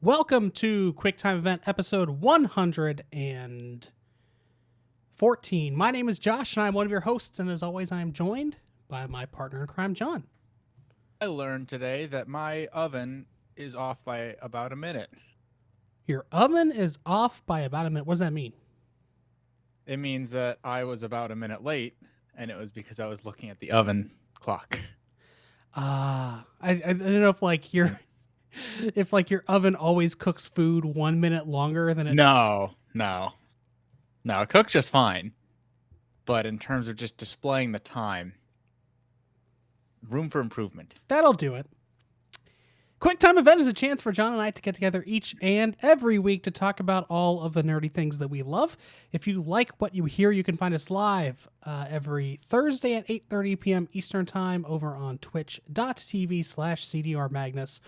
Welcome to QuickTime Event episode 114. My name is Josh, and I'm one of your hosts, and as always, I am joined by my partner in crime, John. I learned today that my oven is off by about a minute. Your oven is off by about a minute. What does that mean? It means that I was about a minute late, and it was because I was looking at the oven clock. I don't know if your oven always cooks food 1 minute longer than it. No, it cooks just fine. But in terms of just displaying the time, room for improvement. That'll do it. QuickTime Event is a chance for John and I to get together each and every week to talk about all of the nerdy things that we love. If you like what you hear, you can find us live every Thursday at 8:30 p.m. Eastern Time over on twitch.tv/CDRMagnus.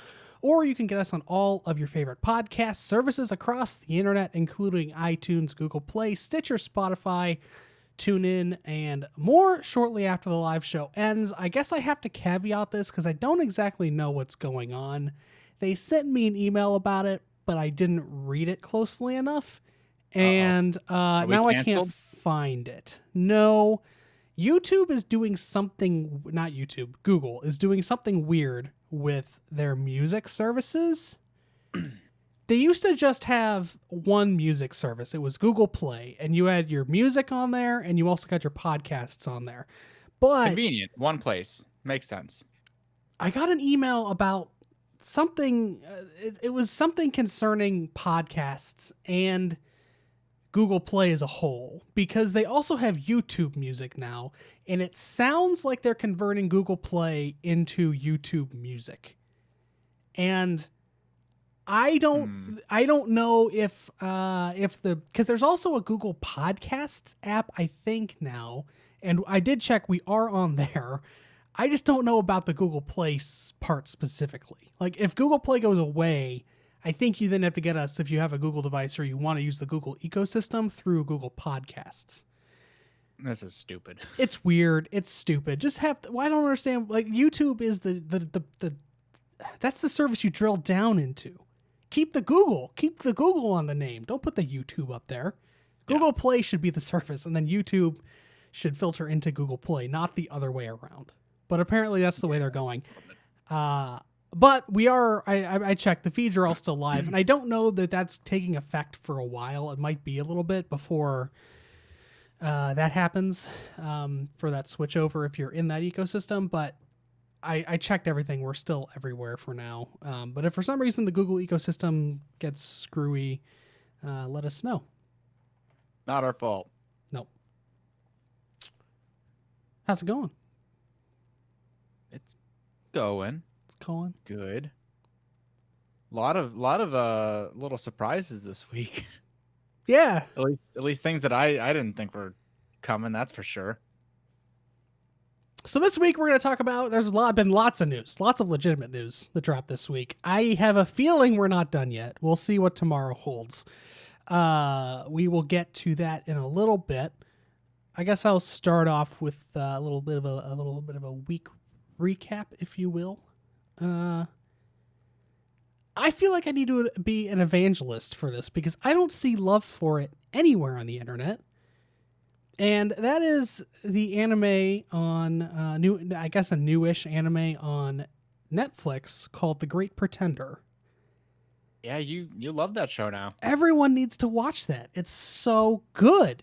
Or you can get us on all of your favorite podcast services across the internet, including iTunes, Google Play, Stitcher, Spotify, TuneIn, and more shortly after the live show ends. I guess I have to caveat this because I don't exactly know what's going on. They sent me an email about it, but I didn't read it closely enough. And now I can't find it. No, YouTube is doing something, not YouTube, Google is doing something weird with their music services. They used to just have one music service. It was Google Play, and you had your music on there, and you also got your podcasts on there. But convenient, one place. Makes sense. I got an email about something. It was something concerning podcasts and Google Play as a whole, because they also have YouTube Music now, and it sounds like they're converting Google Play into YouTube Music. And I don't know if because there's also a Google Podcasts app, I think, now, and I did check, we are on there. I just don't know about the Google Play part specifically. Like, if Google Play goes away, I think you then have to get us, if you have a Google device or you want to use the Google ecosystem, through Google Podcasts. This is stupid. It's weird. It's stupid. Just have I don't understand. Like, YouTube is the that's the service you drill down into. Keep the Google on the name. Don't put the YouTube up there. Google Play should be the service, and then YouTube should filter into Google Play, not the other way around. But apparently that's the way they're going. But we are, I checked, the feeds are all still live, and I don't know that that's taking effect for a while. It might be a little bit before that happens for that switch over if you're in that ecosystem, but I checked everything. We're still everywhere for now. But if for some reason the Google ecosystem gets screwy, let us know. Not our fault. Nope. How's it going? It's going. It's going good. A lot of little surprises this week. Yeah. At least things that I didn't think were coming. That's for sure. So this week we're going to talk about, there's been lots of news, lots of legitimate news that dropped this week. I have a feeling we're not done yet. We'll see what tomorrow holds. We will get to that in a little bit. I guess I'll start off with a little bit of a week recap, if you will. I feel like I need to be an evangelist for this because I don't see love for it anywhere on the internet. And that is the anime on a newish anime on Netflix called The Great Pretender. Yeah, you love that show now. Everyone needs to watch that. It's so good.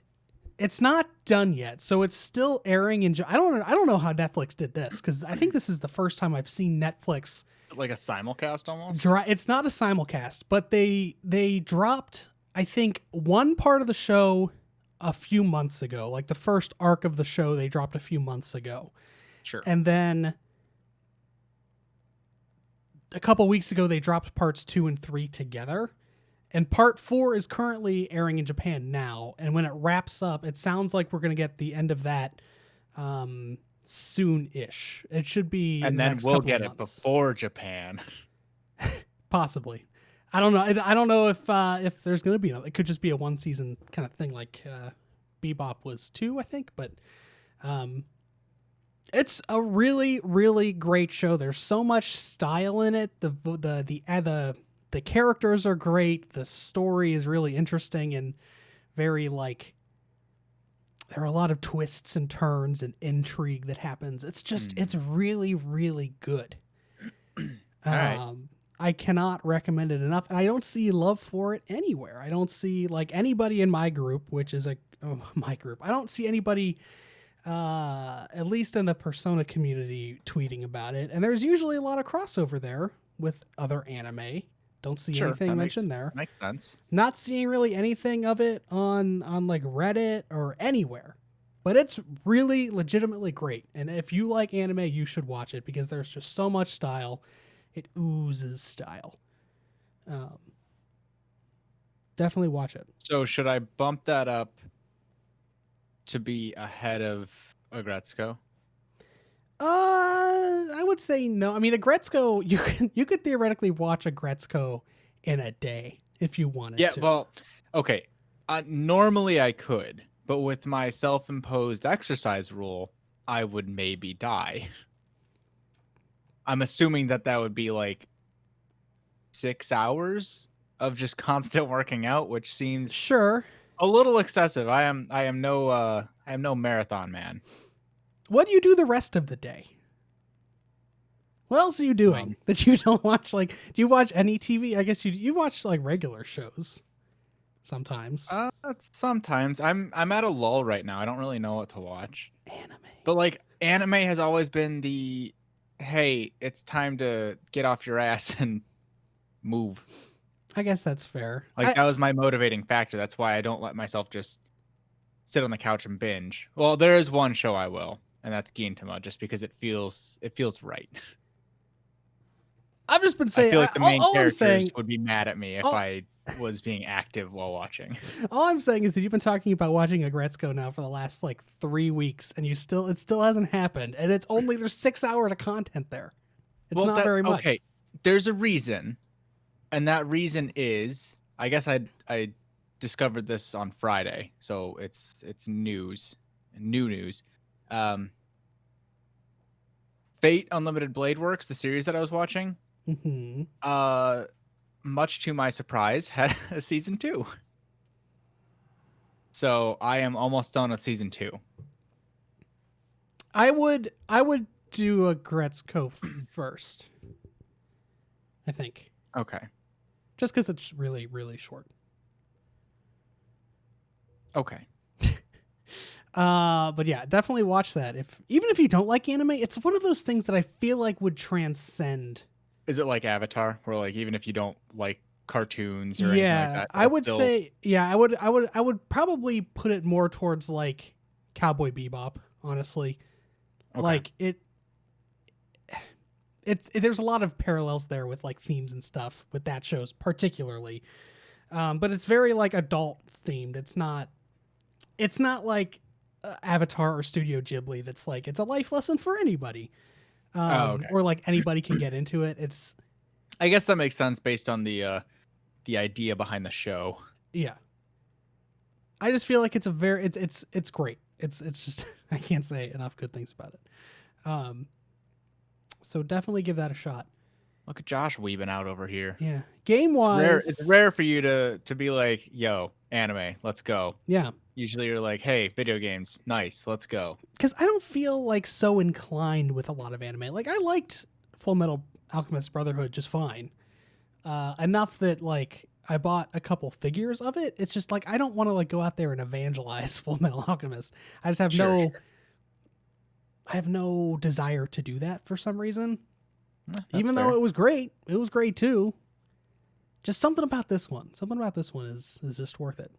It's not done yet, so it's still airing in. I don't know how Netflix did this, because I think this is the first time I've seen Netflix like a simulcast almost. It's not a simulcast, but they dropped, I think, one part of the show a few months ago, like the first arc of the show they dropped a few months ago. Sure. And then a couple weeks ago they dropped parts 2 and 3 together. And part 4 is currently airing in Japan now. And when it wraps up, it sounds like we're going to get the end of that soon-ish. It should be. And then we'll get it before Japan. Possibly. I don't know. I don't know if there's going to be. It could just be a one season kind of thing, like Bebop was 2, I think. But it's a really, really great show. There's so much style in it. The the characters are great. The story is really interesting and very like there are a lot of twists and turns and intrigue that happens. It's just it's really really good. All right. I cannot recommend it enough, and I don't see love for it anywhere. I don't see like anybody in my group, which is my group. I don't see anybody, at least in the Persona community, tweeting about it. And there's usually a lot of crossover there with other anime. Don't see Sure, anything mentioned there. makes sense. Not seeing really anything of it on like Reddit or anywhere. But it's really legitimately great. And if you like anime, you should watch it because there's just so much style. It oozes style. Definitely watch it. So should I bump that up to be ahead of Agretzko? I would say no. I mean, Agretzko, you could theoretically watch Agretzko in a day if you wanted to. Yeah, well, okay. Normally I could, but with my self-imposed exercise rule, I would maybe die. I'm assuming that would be like 6 hours of just constant working out, which seems sure a little excessive. I am no marathon man. What do you do the rest of the day? What else are you doing that you don't watch? Like, do you watch any TV? I guess you watch like regular shows sometimes. Sometimes I'm at a lull right now. I don't really know what to watch. Anime. But like anime has always been the hey, it's time to get off your ass and move. I guess that's fair. Like that was my motivating factor. That's why I don't let myself just sit on the couch and binge. Well, there is one show I will, and that's Gintama, just because it feels right. I've just been saying. I feel like the main characters would be mad at me if I was being active while watching. All I'm saying is that you've been talking about watching Agretzko now for the last like 3 weeks, and it still hasn't happened, and there's 6 hours of content there. It's not very much. Okay, there's a reason, and that reason is, I guess I discovered this on Friday, so it's new news. Fate Unlimited Blade Works, the series that I was watching. Much to my surprise, had a season 2. So I am almost done with season 2. I would do Agretzko first, I think. Okay. Just because it's really, really short. Okay. But yeah, definitely watch that. Even if you don't like anime, it's one of those things that I feel like would transcend. Is it like Avatar, where like even if you don't like cartoons or anything like that? I would say I would probably put it more towards like Cowboy Bebop, honestly. Okay. Like there's a lot of parallels there with like themes and stuff with that shows particularly. But it's very like adult themed. It's not like Avatar or Studio Ghibli that's like it's a life lesson for anybody. Or like anybody can get into it. I guess that makes sense based on the idea behind the show. Yeah. I just feel like it's great. It's just I can't say enough good things about it. So definitely give that a shot. Look at Josh weebing out over here. Yeah. Game-wise, it's rare for you to be like, yo, anime, let's go. Yeah. Usually you're like, hey, video games, nice, let's go. Because I don't feel like so inclined with a lot of anime. Like I liked Full Metal Alchemist Brotherhood just fine. Enough that like I bought a couple figures of it. It's just like I don't want to like go out there and evangelize Full Metal Alchemist. I just have I have no desire to do that for some reason. Even though it was great too. Just something about this one is just worth it.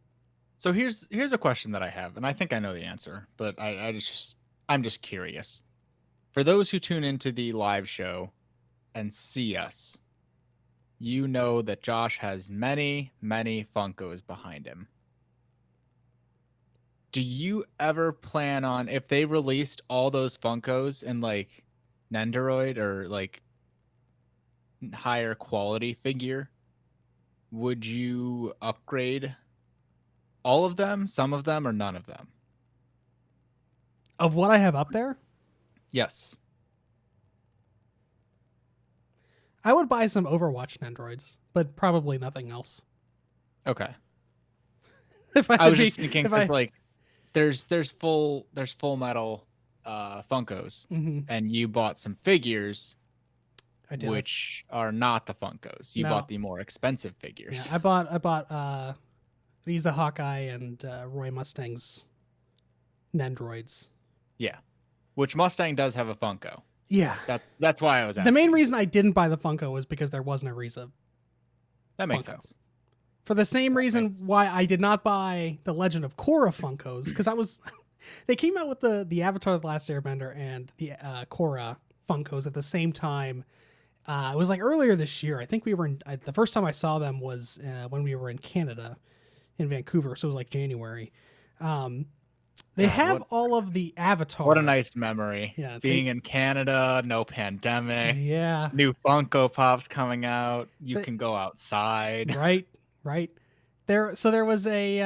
So here's a question that I have, and I think I know the answer, but I'm just curious. For those who tune into the live show and see us, you know that Josh has many, many Funkos behind him. Do you ever plan on, if they released all those Funkos in like Nendoroid or like higher quality figure, would you upgrade all of them, some of them, or none of them? Of what I have up there? Yes. I would buy some Overwatch Nendroids, but probably nothing else. Okay. If I, I had was be, just thinking if I, because like there's full metal Funkos, hmm and you bought some figures I did. which are not the Funkos. You No, bought the more expensive yeah, figures. I bought Visa Hawkeye and Roy Mustang's Nendroids. Yeah. Which Mustang does have a Funko. Yeah, That's why I was the main asking. reason I didn't buy the Funko was because there wasn't a Riza That makes Funko. sense. For the same That reason makes why I did not buy the Legend of Korra Funkos, because I was they came out with the Avatar: The Last Airbender and the Korra Funkos at the same time. It was like earlier this year. I think we were in the first time I saw them was when we were in Canada, in Vancouver. So it was like January. They God, have all of the Avatar. what a nice memory. Yeah, Being in Canada, no pandemic, yeah. new Funko Pops coming out. You The, can go outside. right, right. There was they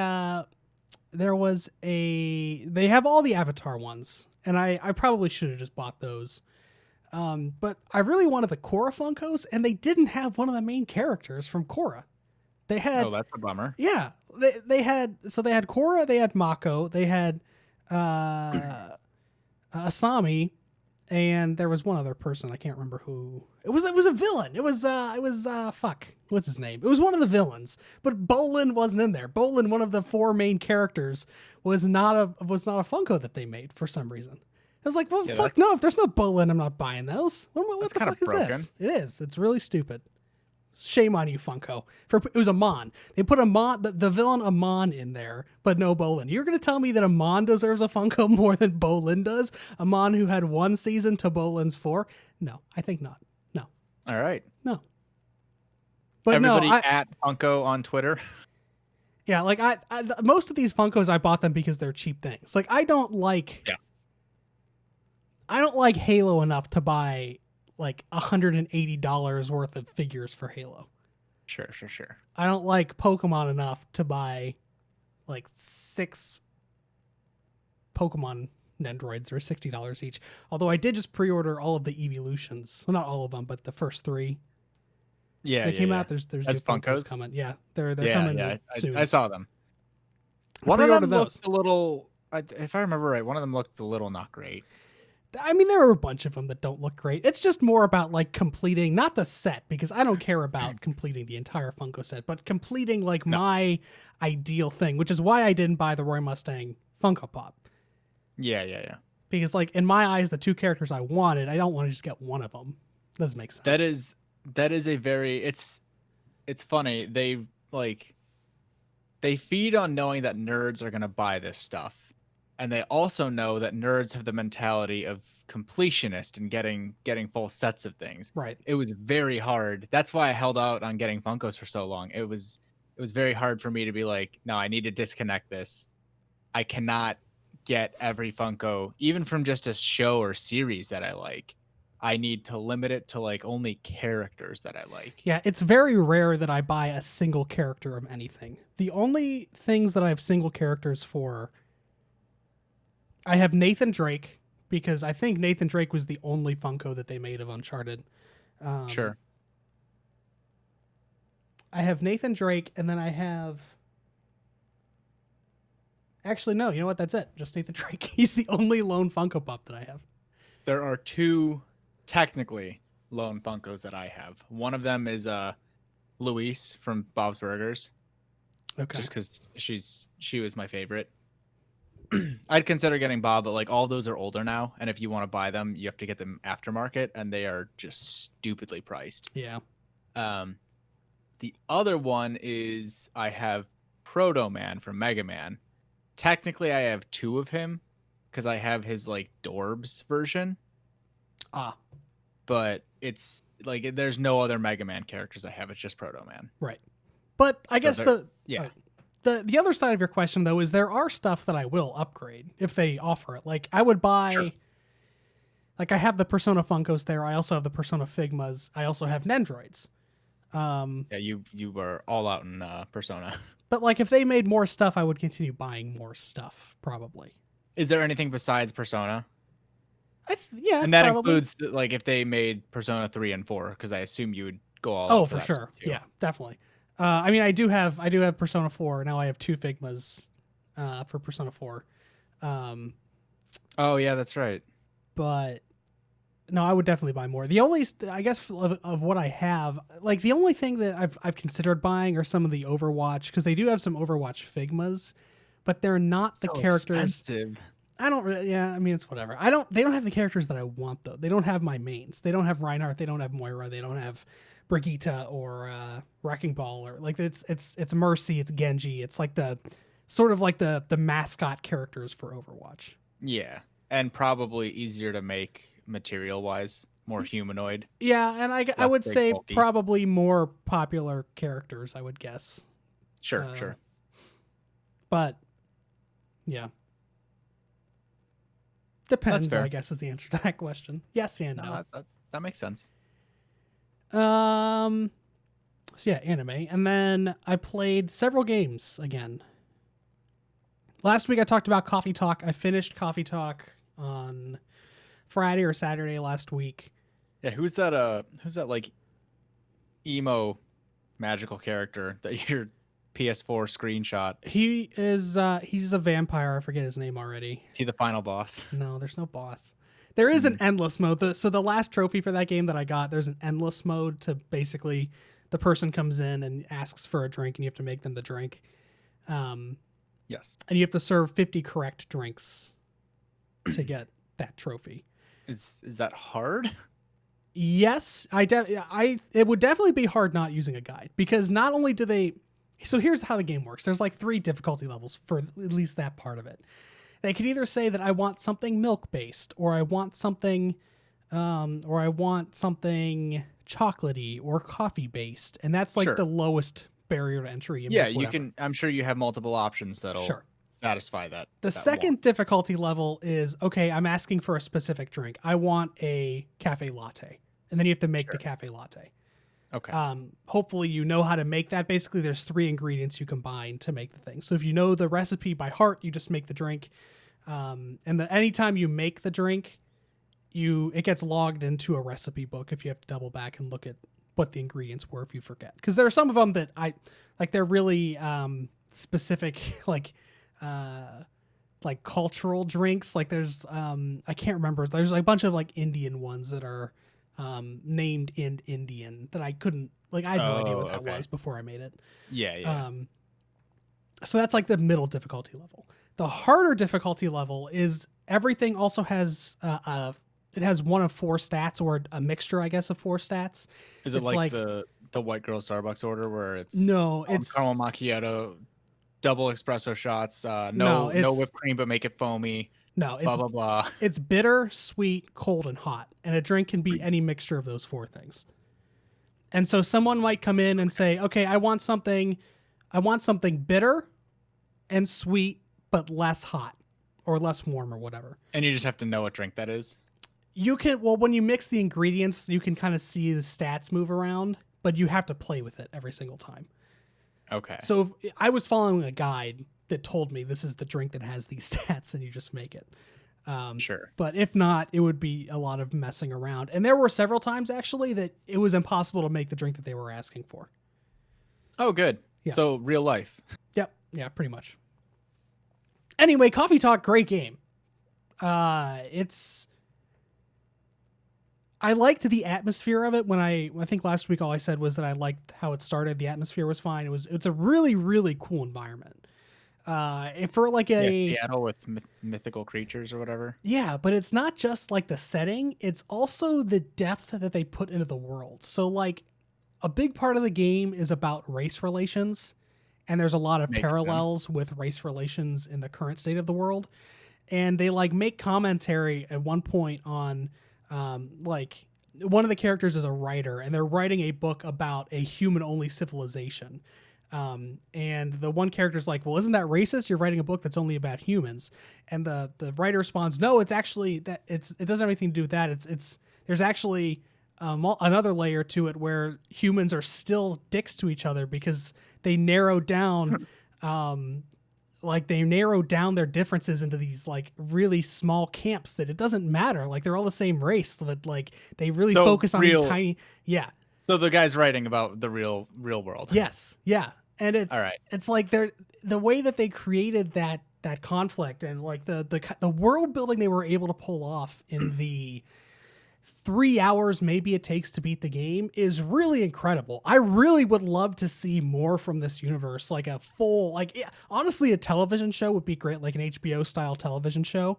have all the Avatar ones, and I probably should have just bought those. But I really wanted the Korra Funkos, and they didn't have one of the main characters from Korra. They had Oh, that's a bummer. yeah, they had Korra, they had Mako, they had Asami, and there was one other person I can't remember who. It was a villain. It was fuck. What's his name? It was one of the villains. But Bolin wasn't in there. Bolin, one of the four main characters, was not a Funko that they made for some reason. I was like, well, Yeah, fuck no. If there's no Bolin, I'm not buying those. What the kind of fuck is broken. this? It is. It's really stupid. Shame on you, Funko. It was Amon. They put Amon, the villain Amon, in there, but no Bolin. You're gonna tell me that Amon deserves a Funko more than Bolin does? Amon, who had one season to Bolin's 4? No, I think not. No, All right. no. But Everybody no, at Funko on Twitter. yeah, like most of these Funkos I bought them because they're cheap things. Like I don't like Halo enough to buy like $180 worth of figures for Halo. Sure. I don't like Pokemon enough to buy like 6 Pokemon Nendroids or $60 each. Although I did just pre-order all of the evolutions. Well, not all of them, but the first 3. Yeah, They came out. There's as new Funkos Funkos coming. Yeah, they're coming soon. I saw them. I One of them pre-ordered those. looked a little. If I remember right, one of them looked a little not great. I mean, there are a bunch of them that don't look great. It's just more about like completing, not the set, because I don't care about completing the entire Funko set, but completing like my ideal thing, which is why I didn't buy the Roy Mustang Funko Pop. Yeah. Because like in my eyes, the 2 characters I wanted, I don't want to just get one of them. Doesn't make sense. That is a very. It's funny. They feed on knowing that nerds are gonna buy this stuff. And they also know that nerds have the mentality of completionist and getting full sets of things. Right. It was very hard. That's why I held out on getting Funkos for so long. It was very hard for me to be like, no, I need to disconnect this. I cannot get every Funko, even from just a show or series that I like. I need to limit it to like only characters that I like. Yeah, it's very rare that I buy a single character of anything. The only things that I have single characters for, I have Nathan Drake, because I think Nathan Drake was the only Funko that they made of Uncharted. Sure. I have Nathan Drake, and then I have... Actually, no, you know what? That's it. Just Nathan Drake. He's the only lone Funko Pop that I have. There are 2 technically lone Funkos that I have. One of them is Louise from Bob's Burgers. Okay. Just because she was my favorite. I'd consider getting Bob, but like all those are older now, and if you want to buy them, you have to get them aftermarket, and they are just stupidly priced. Yeah. The other one is I have Proto Man from Mega Man. Technically, I have 2 of him because I have his like Dorbs version. But it's like there's no other Mega Man characters I have. It's just Proto Man. Right. But I guess the other side of your question though is there are stuff that I will upgrade if they offer it. Like I would buy like I have the Persona Funkos there. I also have the Persona Figmas. I also have Nendroids. Yeah, you were all out in Persona. But like if they made more stuff, I would continue buying more stuff probably. Is there anything besides Persona? Yeah, And that probably. includes like if they made Persona 3 and 4, because I assume you would go all Oh, out for for that sure. stuff too. Yeah, definitely. I mean, I do have Persona 4. Now I have two Figmas for Persona 4. Um, Oh yeah, that's right. but no, I would definitely buy more. The only, I guess, of what I have, like the only thing that I've considered buying are some of the Overwatch, because they do have some Overwatch Figmas, but they're not the So characters. expensive. I don't really, yeah, I mean, it's whatever. They don't have the characters that I want, though. They don't have my mains. They don't have Reinhardt. They don't have Moira. They don't have Brigitte or Wrecking Ball, or like it's Mercy, it's Genji. It's like the sort of like the mascot characters for Overwatch. Yeah, and probably easier to make material wise, more humanoid, Yeah, and I less would big say bulky. probably more popular characters, I would guess. Sure, Uh, sure. But yeah, That's depends, I fair. guess, is the answer to that question. Yes and No, no. that makes sense. Um so yeah, anime. And then I played several games again. Last week I talked about Coffee Talk. I finished Coffee Talk on Friday or Saturday last week. Yeah, who's that like emo magical character that your PS4 screenshot? He's a vampire. I forget his name already. Is he the final boss? No, there's no boss. There is an endless mode. So the last trophy for that game that I got, there's an endless mode to basically the person comes in and asks for a drink and you have to make them the drink. Yes. And you have to serve 50 correct drinks to get that trophy. Is that hard? Yes, it would definitely be hard not using a guide, because not only do they, so here's how the game works. There's like 3 difficulty levels for at least that part of it. They could either say that I want something milk based, or I want something chocolatey or coffee based, and that's like Sure. the lowest barrier to entry. Yeah, you can. I'm sure you have multiple options that'll Sure. satisfy that. The that second want. difficulty level is, okay, I'm asking for a specific drink. I want a cafe latte. And then you have to make the cafe latte. Okay. Hopefully you know how to make that. Basically, there's 3 ingredients you combine to make the thing. So if you know the recipe by heart, you just make the drink. Anytime you make the drink, it gets logged into a recipe book if you have to double back and look at what the ingredients were if you forget. Because there are some of them that they're really specific, like cultural drinks. Like there's I can't remember. There's like a bunch of like Indian ones that are named in Indian that I couldn't, like, I had no idea what that was before I made it. Yeah. So that's like the middle difficulty level. The harder difficulty level is everything also has it has one of 4 stats, or a mixture, I guess, of 4 stats. Is it like the white girl Starbucks order where it's no, it's caramel macchiato, double espresso shots, no, no whipped cream but make it foamy. no, Blah blah blah. it's bitter, sweet, cold, and hot, and a drink can be any mixture of those 4 things. And so someone might come in and say, "Okay, I want something bitter and sweet, but less hot or less warm or whatever." And you just have to know what drink that is. You can, well, when you mix the ingredients, you can kind of see the stats move around, but you have to play with it every single time. Okay. So if I was following a guide that told me this is the drink that has these stats, and you just make it. Sure. But if not, it would be a lot of messing around. And there were several times actually that it was impossible to make the drink that they were asking for. Oh, good. Yeah. So real life. Yep. Yeah, pretty much. Anyway, Coffee Talk, great game. I liked the atmosphere of it. When I think last week all I said was that I liked how it started. The atmosphere was fine. It's a really, really cool environment. For like Seattle with mythical creatures or whatever. Yeah, but it's not just like the setting, it's also the depth that they put into the world. So like a big part of the game is about race relations, and there's a lot of Makes parallels with race relations in the current state of the world. And they like make commentary at one point on like one of the characters is a writer, and they're writing a book about a human-only civilization. And the one character's like, "Well, isn't that racist? You're writing a book that's only about humans." And the writer responds, "No, it's actually that it doesn't have anything to do with that. It's there's actually another layer to it where humans are still dicks to each other because they narrow down like they narrow down their differences into these like really small camps that it doesn't matter. Like they're all the same race, but like they really So focus on these tiny. Yeah. So the guy's writing about the real world. Yes. Yeah. And All right. it's like the way that they created that conflict and like the world building they were able to pull off in the 3 hours maybe it takes to beat the game is really incredible. I really would love to see more from this universe, like a full, like honestly, a television show would be great, like an HBO style television show.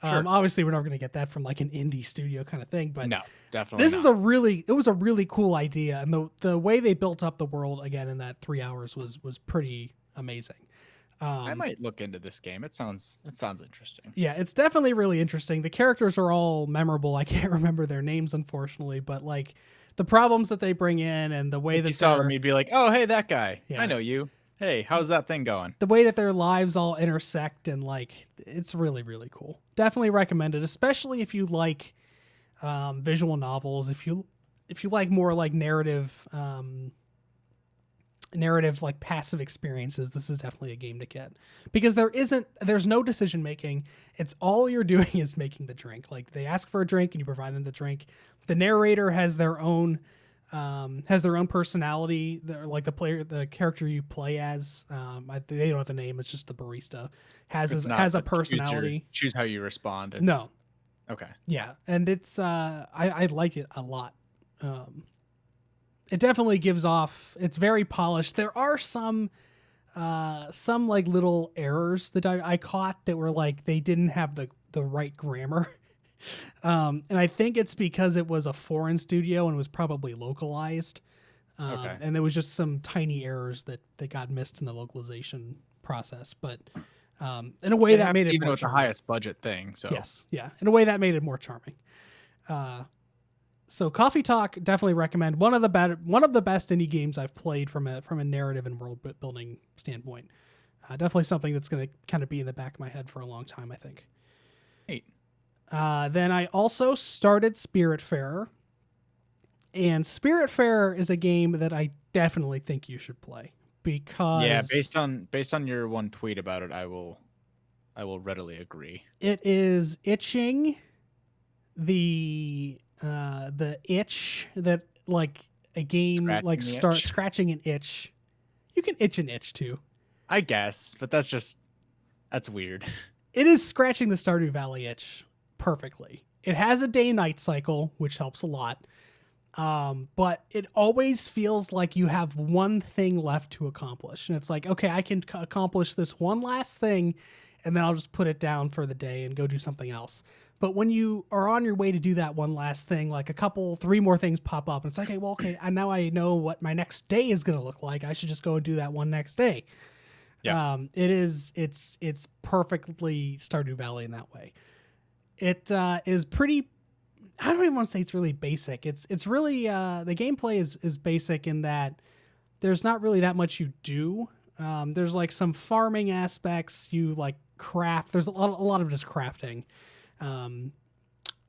Sure. Obviously, we're not going to get that from like an indie studio kind of thing, but no, definitely this not. it was a really cool idea, and the way they built up the world again in that 3 hours was pretty amazing. I might look into this game. It sounds interesting. Yeah, it's definitely really interesting. The characters are all memorable. I can't remember their names, unfortunately, but like the problems that they bring in and the way If that you saw them, you'd be like, "Oh, hey, that guy. Yeah. I know you. Hey, how's that thing going?" The way that their lives all intersect and like it's really really cool. Definitely recommend it, especially if you like visual novels. If you like more like narrative like passive experiences, this is definitely a game to get, because there's no decision making. It's all you're doing is making the drink. Like they ask for a drink and you provide them the drink. The narrator has their own personality. They're like the character you play as, they don't have a name. It's just the barista has a personality. Choose how you respond. No. Okay. Yeah. And it's, I like it a lot. It definitely gives off, it's very polished. There are some like little errors that I caught that were like, they didn't have the right grammar. And I think it's because it was a foreign studio and was probably localized. Okay. And there was just some tiny errors that got missed in the localization process. But in a way that made it even more with charming. the highest budget thing. So Yes. Yeah. In a way that made it more charming. So Coffee Talk, definitely recommend. One of the best indie games I've played from a narrative and world building standpoint. Definitely something that's going to kind of be in the back of my head for a long time, I think. Neat. Then I also started Spiritfarer, and Spiritfarer is a game that I definitely think you should play because based on your one tweet about it, I will readily agree. It is itching the itch that like a game scratching an itch. You can itch an itch too, I guess, but that's weird. It is scratching the Stardew Valley itch perfectly. It has a day-night cycle, which helps a lot. But it always feels like you have one thing left to accomplish. And it's like, okay, I can accomplish this one last thing, and then I'll just put it down for the day and go do something else. But when you are on your way to do that one last thing, like three more things pop up, and it's like, okay, and now I know what my next day is going to look like. I should just go and do that one next day. Yeah. It's perfectly Stardew Valley in that way. It is pretty, I don't even want to say it's really basic. It's really, the gameplay is basic in that there's not really that much you do. There's like some farming aspects, you like craft, there's a lot of just crafting. And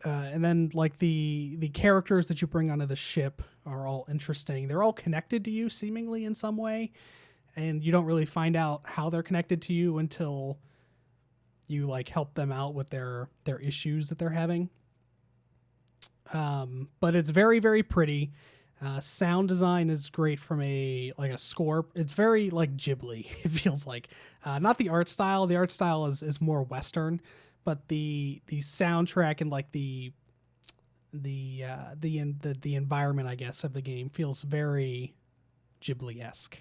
then like the characters that you bring onto the ship are all interesting. They're all connected to you seemingly in some way, and you don't really find out how they're connected to you until you like help them out with their issues that they're having. But it's very, very pretty. Sound design is great from a score. It's very like Ghibli. It feels like, not the art style. The art style is more Western, but the soundtrack and like the environment, I guess, of the game feels very Ghibli-esque,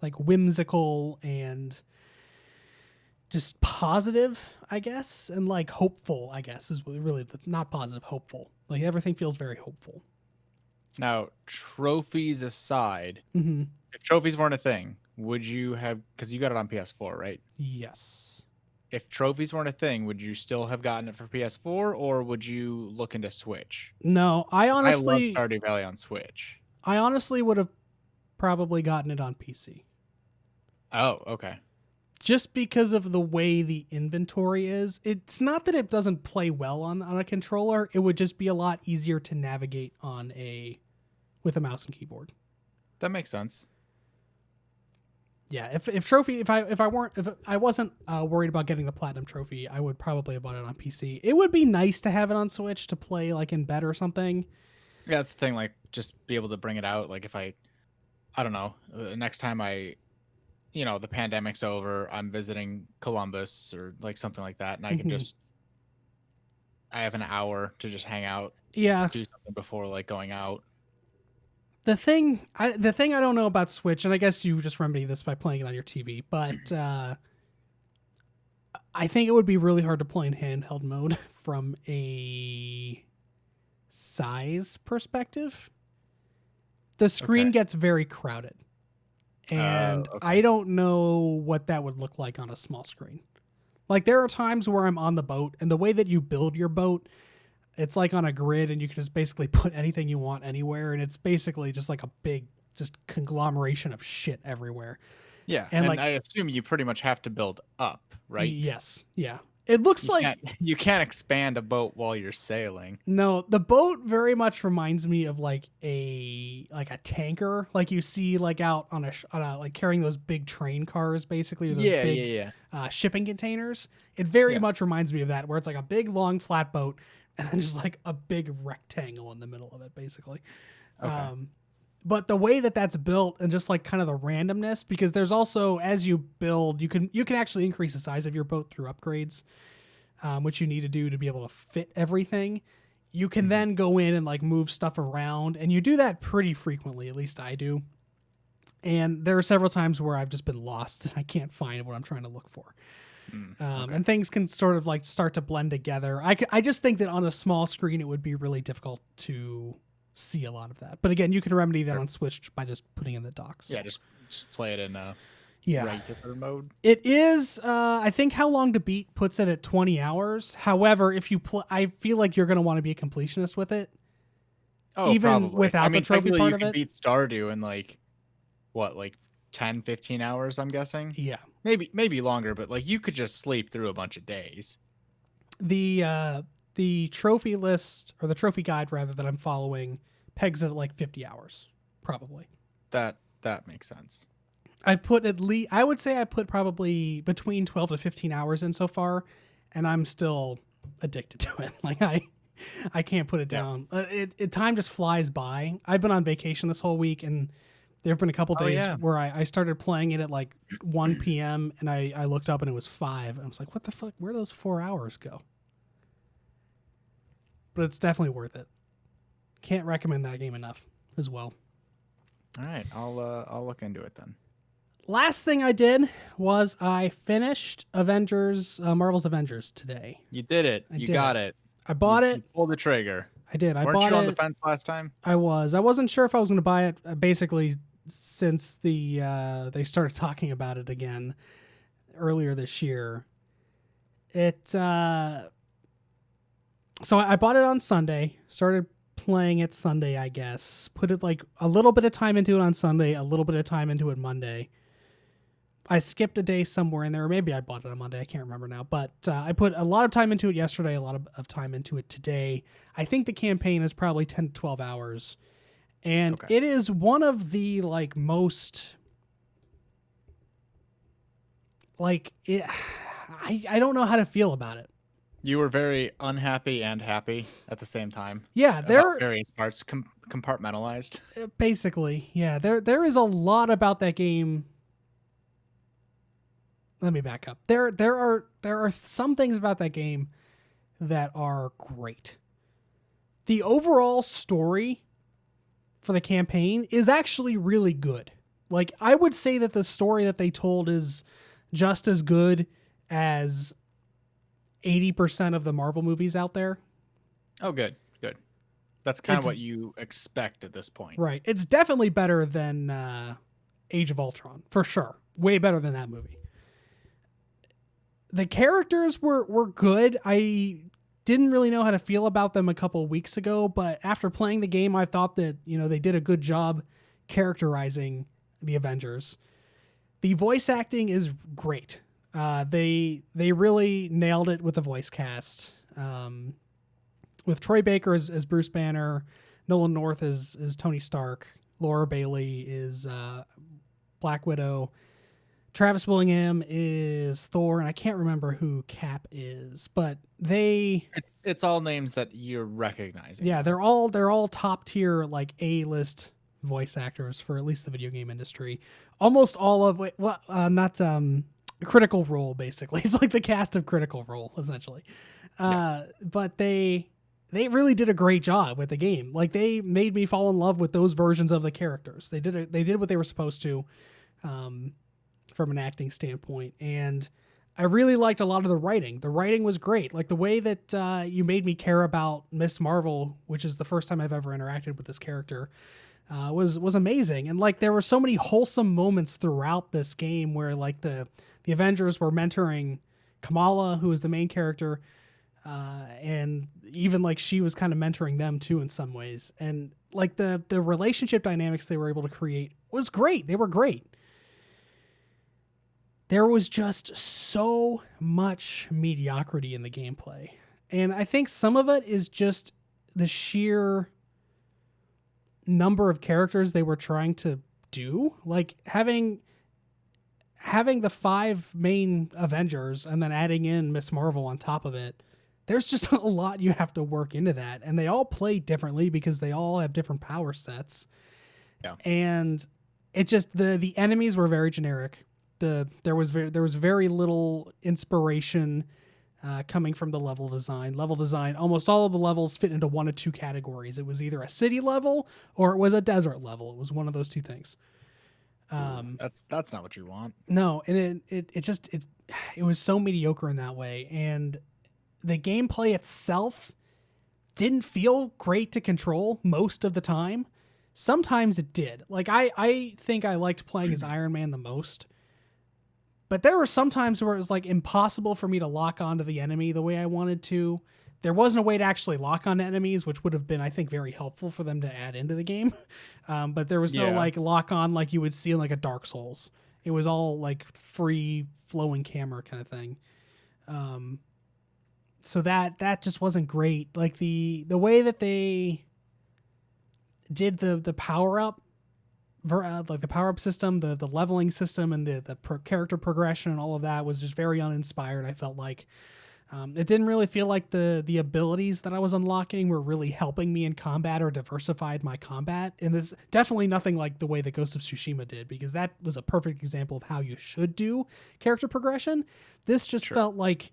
like whimsical and just positive, I guess, and like hopeful, I guess, is really not positive, hopeful. Like everything feels very hopeful. Now, trophies aside, Mm-hmm. if trophies weren't a thing, would you have, because you got it on PS4, right? Yes. If trophies weren't a thing, would you still have gotten it for PS4, or would you look into Switch? No, I love honestly Stardew Valley on Switch. would have probably gotten it on PC. Oh, okay. Just because of the way the inventory is. It's not that it doesn't play well on a controller. It would just be a lot easier to navigate with a mouse and keyboard. That makes sense. Yeah, if I wasn't worried about getting the platinum trophy, I would probably have bought it on PC. It would be nice to have it on Switch to play like in bed or something. Yeah, that's the thing. Like, just be able to bring it out. Like, if I don't know, next time the pandemic's over, I'm visiting Columbus or like something like that, and I can Hmm. just I have an hour to just hang out, Yeah, do something before like going out. the thing I don't know about Switch, and I guess you just remedy this by playing it on your TV, but I think it would be really hard to play in handheld mode from a size perspective. The Okay. screen gets very crowded, and I Okay. don't know what that would look like on a small screen. Like there are times where I'm on the boat, and the way that you build your boat, it's like on a grid, and you can just basically put anything you want anywhere, and it's basically just like a big, just conglomeration of shit everywhere. Yeah, And and like, I assume you pretty much have to build up, right? yes, yeah, it looks You like can't you can't expand a boat while you're sailing. no. The boat very much reminds me of like a tanker, like you see like out on a like carrying those big train cars, basically, or those Yeah, yeah, big yeah. shipping containers. It very Yeah. much reminds me of that, where it's like a big long flat boat and then just like a big rectangle in the middle of it, basically. Okay. Um, but the way that that's built and just like kind of the randomness, because there's also as you build, you can actually increase the size of your boat through upgrades, which you need to do to be able to fit everything. You can Mhm. then go in and like move stuff around, and you do that pretty frequently. At least I do. And there are several times where I've just been lost and I can't find what I'm trying to look for. Okay. And things can sort of like start to blend together. I just think that on a small screen, it would be really difficult to see a lot of that. But again, you can remedy that Sure. on Switch by just putting in the docks. So, Yeah, just play it in yeah. regular mode. It is, I think How Long to Beat puts it at 20 hours. However, if you play, I feel like you're going to want to be a completionist with it, Oh, even probably. I without the mean, trophy technically part you of could it. beat Stardew in like what, like 10, 15 hours, I'm guessing. Yeah. Maybe longer, but like you could just sleep through a bunch of days. The trophy list, or the trophy guide rather, that I'm following pegs it at like 50 hours, probably. That makes sense. I put at least, I would say I put probably between 12 to 15 hours in so far, and I'm still addicted to it. Like I can't put it Yeah. down. Time just flies by. I've been on vacation this whole week, and there have been a couple Oh days yeah. where I started playing it at like 1 p.m. and I looked up and it was 5. And I was like, what the fuck? Where do those 4 hours go? But it's definitely worth it. Can't recommend that game enough as well. All right, I'll look into it then. Last thing I did was I finished Marvel's Avengers today. You did it. I You did got it. it. I bought You it. pulled the trigger. I did. I Weren't bought you on the it. fence last time? I was. I wasn't sure if I was going to buy it. Basically, since they started talking about it again earlier this year. So I bought it on Sunday. Started playing it Sunday, I guess. Put it like a little bit of time into it on Sunday, a little bit of time into it Monday. I skipped a day somewhere in there, or maybe I bought it on Monday. I can't remember now. But I put a lot of time into it yesterday, a lot of time into it today. I think the campaign is probably 10 to 12 hours. And Okay. it is one of the like most like it. I don't know how to feel about it. You were very unhappy and happy at the same time Yeah, about various parts, compartmentalized. basically, yeah. There is a lot about that game. Let me back up. There are some things about that game that are great. The overall story for the campaign is actually really good. Like I would say that the story that they told is just as good as 80% of the Marvel movies out there. Oh, good, good. That's kind of It's what you expect at this point. right. It's definitely better than Age of Ultron, for sure. Way better than that movie. The characters were good. I didn't really know how to feel about them a couple of weeks ago, but after playing the game, I thought that, they did a good job characterizing the Avengers. The voice acting is great. They really nailed it with the voice cast. With Troy Baker as Bruce Banner, Nolan North as Tony Stark, Laura Bailey is Black Widow, Travis Willingham is Thor, and I can't remember who Cap is, but it's all names that you're recognizing. Yeah, they're all top tier, like A-list voice actors for at least the video game industry. Almost all of not Critical Role, basically. It's like the cast of Critical Role, essentially. But they really did a great job with the game. Like, they made me fall in love with those versions of the characters. They did what they were supposed to, from an acting standpoint, and I really liked a lot of the writing. The writing was great. Like, the way that you made me care about Miss Marvel, which is the first time I've ever interacted with this character, was amazing. And like, there were so many wholesome moments throughout this game where like the Avengers were mentoring Kamala, who is the main character, and even like she was kind of mentoring them too in some ways. And like the relationship dynamics they were able to create was great. They were great. There was just so much mediocrity in the gameplay. And I think some of it is just the sheer number of characters they were trying to do. Like, having the 5 main Avengers and then adding in Miss Marvel on top of it, there's just a lot you have to work into that. And they all play differently because they all have different power sets. Yeah. And it just, the enemies were very generic. There was very little inspiration coming from the level design. Almost all of the levels fit into one of two categories. It was either a city level or it was a desert level. It was one of those two things. That's not what you want. No, and it was so mediocre in that way, and the gameplay itself didn't feel great to control most of the time. Sometimes it did. Like, I think I liked playing as Iron Man the most. But there were some times where it was like impossible for me to lock onto the enemy the way I wanted to. There wasn't a way to actually lock on enemies, which would have been, I think, very helpful for them to add into the game. But there was no like lock on like you would see in like a Dark Souls. It was all like free flowing camera kind of thing. So that just wasn't great. Like the way that they did the power up, like the power-up system, the leveling system, and the character progression and all of that was just very uninspired. I felt like it didn't really feel like the abilities that I was unlocking were really helping me in combat or diversified my combat. And there's definitely nothing like the way that Ghost of Tsushima did, because that was a perfect example of how you should do character progression. This just felt like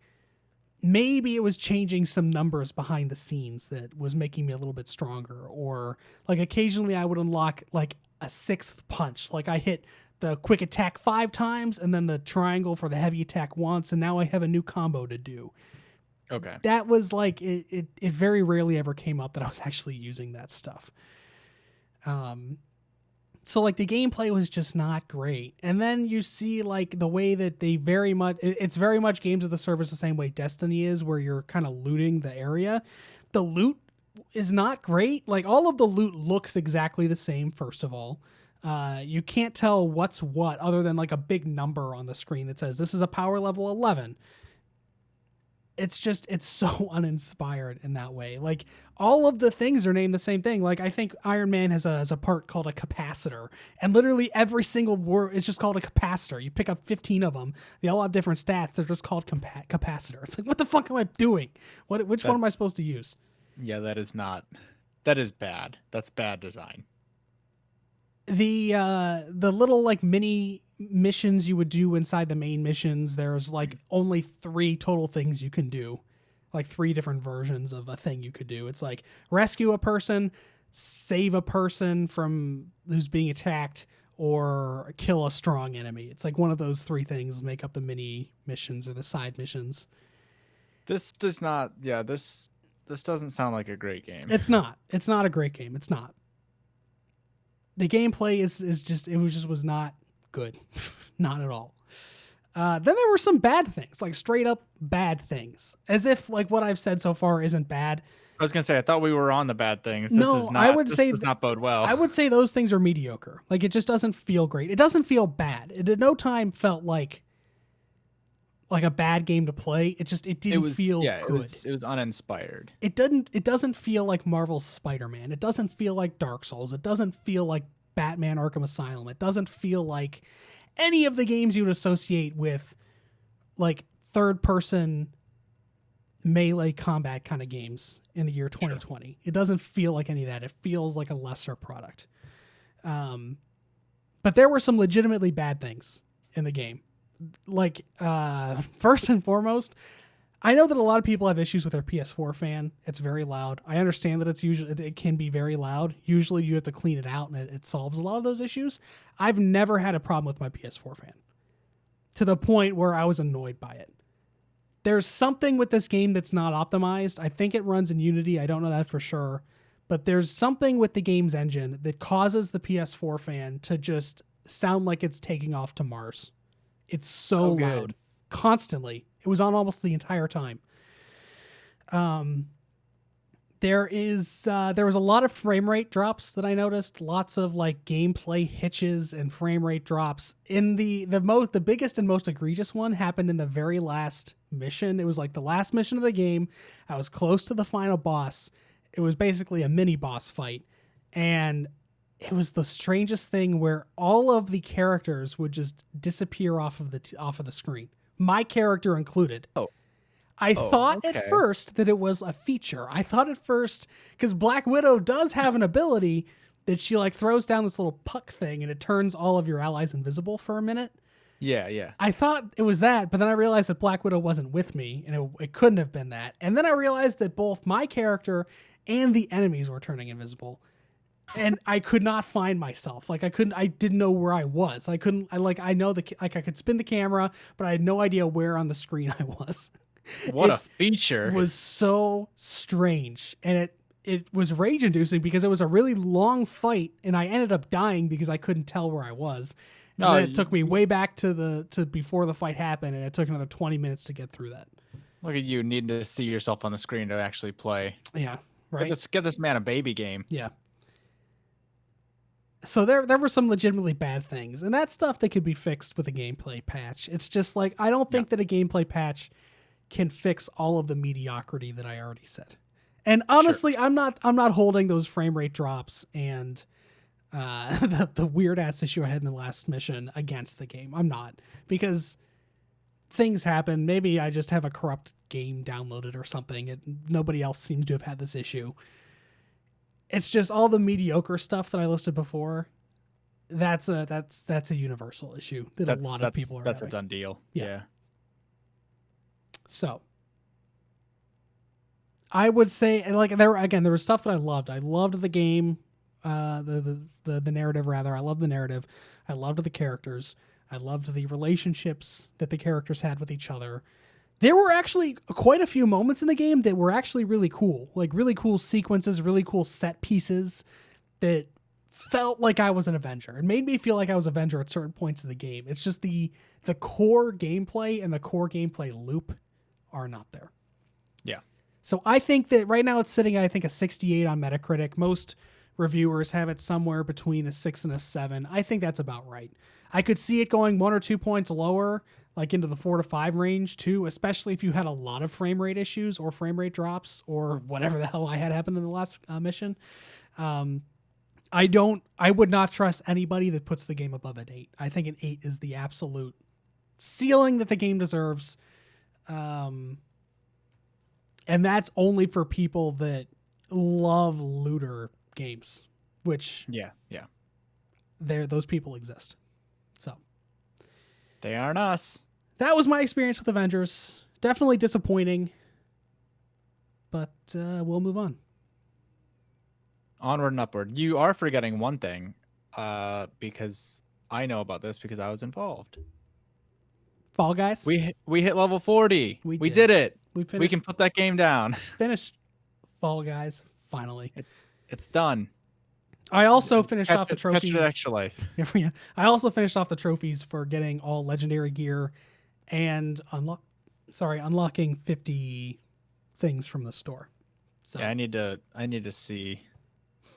maybe it was changing some numbers behind the scenes that was making me a little bit stronger, or like occasionally I would unlock like a 6th punch. Like, I hit the quick attack 5 times and then the triangle for the heavy attack once, and now I have a new combo to do. Okay. That was like, it very rarely ever came up that I was actually using that stuff. So like the gameplay was just not great. And then you see like the way that they it's very much games of the service the same way Destiny is, where you're kind of looting the area. The loot is not great. Like, all of the loot looks exactly the same, first of all. You can't tell what's what other than like a big number on the screen that says this is a power level 11. It's so uninspired in that way. Like, all of the things are named the same thing. Like, I think Iron Man has a part called a capacitor, and literally every single word is just called a capacitor. You pick up 15 of them. They all have different stats. They're just called capacitor. It's like, what the fuck am I doing? Which one am I supposed to use? Yeah, that is bad. That's bad design. The little like mini missions you would do inside the main missions, there's like only 3 total things you can do. Like 3 different versions of a thing you could do. It's like rescue a person, save a person from who's being attacked, or kill a strong enemy. It's like one of those 3 things make up the mini missions or the side missions. This does not, this doesn't sound like a great game. It's not a great game. It's not. The gameplay was not good. Not at all. Then there were some bad things, like straight up bad things, as if like what I've said so far isn't bad. I was gonna say, I thought we were on the bad things. I would say this does not bode well. I would say those things are mediocre. Like, it just doesn't feel great. It doesn't feel bad. It at no time felt like a bad game to play. It didn't feel good. It was uninspired. It doesn't feel like Marvel's Spider-Man. It doesn't feel like Dark Souls. It doesn't feel like Batman Arkham Asylum. It doesn't feel like any of the games you would associate with like third person melee combat kind of games in the year 2020. Sure. It doesn't feel like any of that. It feels like a lesser product. But there were some legitimately bad things in the game. Like, first and foremost, I know that a lot of people have issues with their PS4 fan. It's very loud. I understand that it can be very loud. Usually you have to clean it out and it solves a lot of those issues. I've never had a problem with my PS4 fan to the point where I was annoyed by it. There's something with this game that's not optimized. I think it runs in Unity. I don't know that for sure. But there's something with the game's engine that causes the PS4 fan to just sound like it's taking off to Mars. It's so loud. Constantly. It was on almost the entire time. There was a lot of frame rate drops that I noticed. Lots of like gameplay hitches and frame rate drops. In the biggest and most egregious one happened in the very last mission. It was like the last mission of the game. I was close to the final boss. It was basically a mini boss fight, and it was the strangest thing where all of the characters would just disappear off of the screen. My character included. I thought at first that it was a feature. I thought at first, because Black Widow does have an ability that she like throws down this little puck thing and it turns all of your allies invisible for a minute. Yeah. I thought it was that, but then I realized that Black Widow wasn't with me and it couldn't have been that. And then I realized that both my character and the enemies were turning invisible. And I could not find myself. Like I didn't know where I was. I could spin the camera, but I had no idea where on the screen I was. What a feature. It was so strange. And it was rage inducing because it was a really long fight and I ended up dying because I couldn't tell where I was. And then it took me way back to before the fight happened, and it took another 20 minutes to get through that. Look at you needing to see yourself on the screen to actually play. Yeah. Right. Get this man a baby game. Yeah. So there were some legitimately bad things, and that's stuff that could be fixed with a gameplay patch. It's just like, I don't think that a gameplay patch can fix all of the mediocrity that I already said. And honestly, sure. I'm not holding those frame rate drops and the weird ass issue I had in the last mission against the game. I'm not, because things happen. Maybe I just have a corrupt game downloaded or something. Nobody else seems to have had this issue. It's just all the mediocre stuff that I listed before. That's a universal issue that a lot of people are That's having. A done deal. Yeah. Yeah. So I would say, like, there was stuff that I loved. I loved the game, the narrative rather. I loved the narrative. I loved the characters. I loved the relationships that the characters had with each other. There were actually quite a few moments in the game that were actually really cool, like really cool sequences, really cool set pieces that felt like I was an Avenger. It made me feel like I was an Avenger at certain points of the game. It's just the core gameplay and the core gameplay loop are not there. Yeah. So I think that right now it's sitting at, I think, a 68 on Metacritic. Most reviewers have it somewhere between a 6 and a 7. I think that's about right. I could see it going 1 or 2 points lower, like into the 4 to 5 range too, especially if you had a lot of frame rate issues or frame rate drops or whatever the hell I had happened in the last mission. I would not trust anybody that puts the game above an 8. I think an 8 is the absolute ceiling that the game deserves. And that's only for people that love looter games, which those people exist. So they aren't us. That was my experience with Avengers. Definitely disappointing, but we'll move on. Onward and upward. You are forgetting one thing, because I know about this because I was involved. Fall Guys? We hit level 40. We did. did it. We can put that game down. Finished Fall Guys, finally. It's done. I also finished off the trophies. Catch it extra life. I also finished off the trophies for getting all legendary gear and unlocking 50 things from the store. So yeah, I need to see.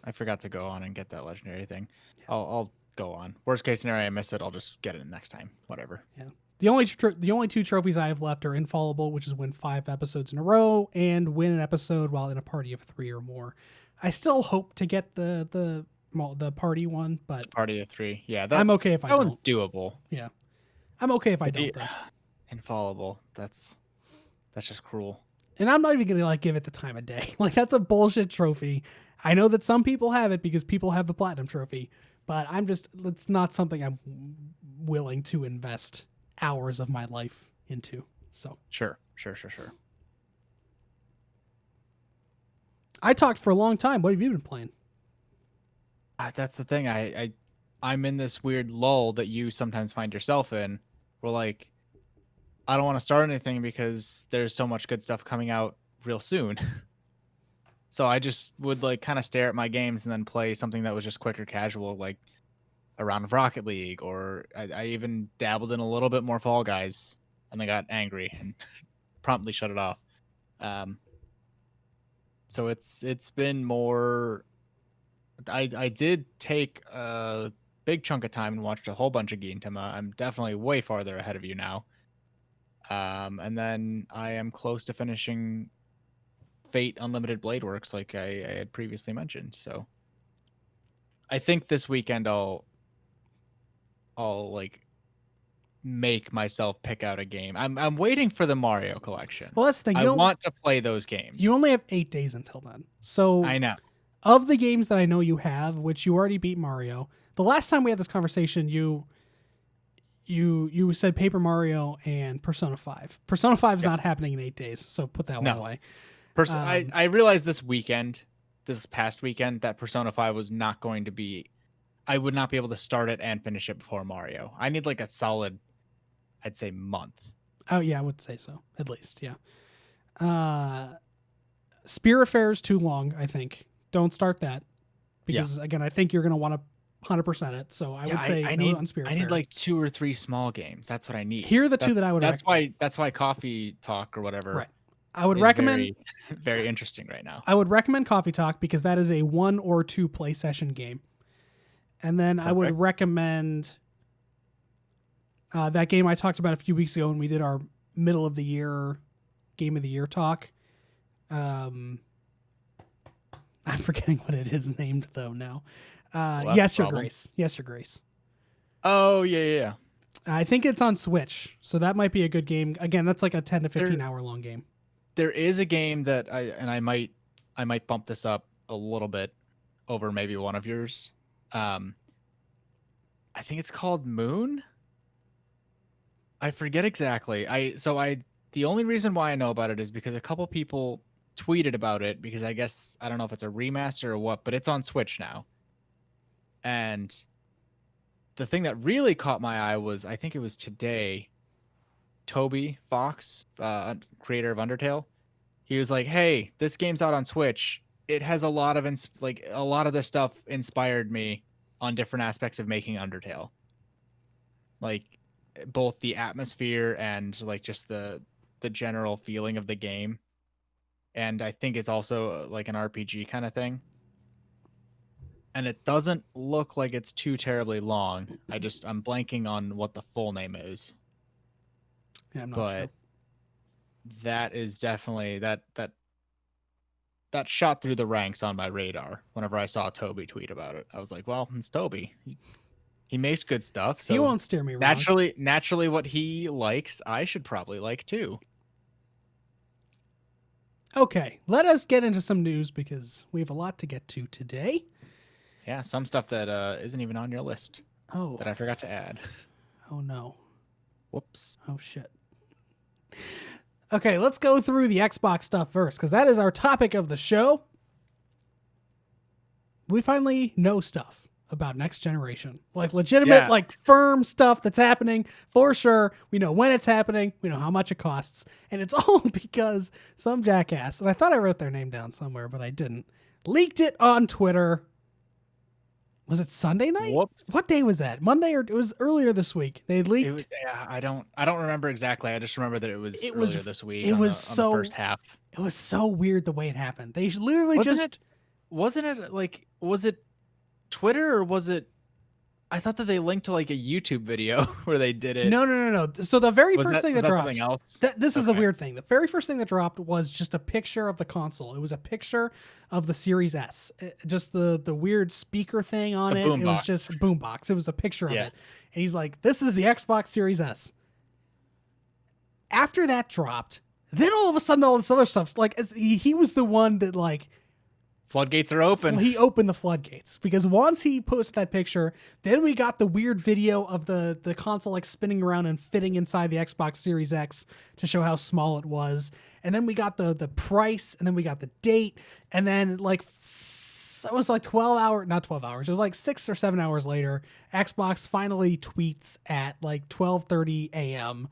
I forgot to go on and get that legendary thing. Yeah. I'll go on. Worst case scenario, I miss it. I'll just get it next time. Whatever. Yeah. The only 2 trophies I have left are Infallible, which is win 5 episodes in a row, and win an episode while in a party of 3 or more. I still hope to get the the party one, but Party of 3. Yeah, I'm okay if I that one's don't. doable. Yeah, I'm okay if I But don't though. infallible. That's just cruel. And I'm not even gonna like give it the time of day. Like that's a bullshit trophy. I know that some people have it because people have the platinum trophy, but it's not something I'm willing to invest hours of my life into. So Sure. I talked for a long time. What have you been playing? That's the thing. I'm in this weird lull that you sometimes find yourself in. Where like I don't want to start anything because there's so much good stuff coming out real soon. So I just would like kind of stare at my games and then play something that was just quick or casual, like a round of Rocket League, or I even dabbled in a little bit more Fall Guys, and I got angry and promptly shut it off. So it's been more. I did take a big chunk of time and watched a whole bunch of Gintama. I'm definitely way farther ahead of you now. And then I am close to finishing Fate Unlimited Blade Works, like I had previously mentioned. So I think this weekend I'll like make myself pick out a game. I'm waiting for the Mario collection. Well, that's the thing. I want to play those games. You only have 8 days until then. So I know. Of the games that I know you have, which you already beat Mario, the last time we had this conversation, you said Paper Mario and Persona 5. Persona 5 is not happening in 8 days, so put that one away. I realized this past weekend, that Persona 5 was not going to be. I would not be able to start it and finish it before Mario. I need like a solid, I'd say, month. Oh yeah, I would say so. At least, yeah. Spear Affair is too long, I think. Don't start that. Because again, I think you're gonna want to 100% it. So I would say I no need on Spear I Affair. need like 2 or 3 small games. That's what I need. Here are the two that I would recommend. That's why Coffee Talk or whatever. Right. I would recommend very, very interesting right now. I would recommend Coffee Talk because that is a 1 or 2 play session game. And then I would recommend that game I talked about a few weeks ago when we did our middle of the year game of the year talk. I'm forgetting what it is named though now. Yes, Your Grace. Yes, Your Grace. Oh yeah. I think it's on Switch, so that might be a good game. Again, that's like a 10 to 15 hour long game. There is a game that I might bump this up a little bit over maybe one of yours. I think it's called Moon. I forget exactly. The only reason why I know about it is because a couple people tweeted about it, because I guess I don't know if it's a remaster or what, but it's on Switch now. And the thing that really caught my eye was, I think it was today, Toby Fox, creator of Undertale, he was like, "Hey, this game's out on Switch. It has a lot of this stuff inspired me on different aspects of making Undertale, like both the atmosphere and like just the general feeling of the game. And I think it's also like an RPG kind of thing. And it doesn't look like it's too terribly long. I'm blanking on what the full name is. Yeah, I'm not sure. That is definitely that shot through the ranks on my radar whenever I saw Toby tweet about it. I was like, well, it's Toby. He makes good stuff. So he won't steer me wrong. Naturally, what he likes, I should probably like too. Okay, let us get into some news because we have a lot to get to today. Yeah, some stuff that isn't even on your list. Oh. That I forgot to add. Oh no. Whoops. Oh shit. Okay, let's go through the Xbox stuff first, because that is our topic of the show. We finally know stuff about next generation. Like legitimate, like firm stuff that's happening for sure. We know when it's happening. We know how much it costs. And it's all because some jackass, and I thought I wrote their name down somewhere, but I didn't, leaked it on Twitter. Was it Sunday night? Whoops. What day was that? Monday, or it was earlier this week? They leaked. I don't remember exactly. I just remember that it was earlier this week. It was on the first half. It was so weird the way it happened. They literally wasn't it like, was it Twitter or was it I thought that they linked to like a YouTube video where they did it. No. So the very Was first that thing was that that dropped. something else? This is a Okay. weird thing. The very first thing that dropped was just a picture of the console. It was a picture of the Series S. Just the weird speaker thing on The it. It was boombox. just a boombox. It was a picture of Yeah. it. And he's like, "This is the Xbox Series S." After that dropped, then all of a sudden all this other stuff's like he was the one that like Floodgates are open. he opened the floodgates, because once he posted that picture, then we got the weird video of the console like spinning around and fitting inside the Xbox Series X to show how small it was. And then we got the price, and then we got the date, and then like it was like 12 hours. It was like 6 or 7 hours later, Xbox finally tweets at like 12:30 a.m.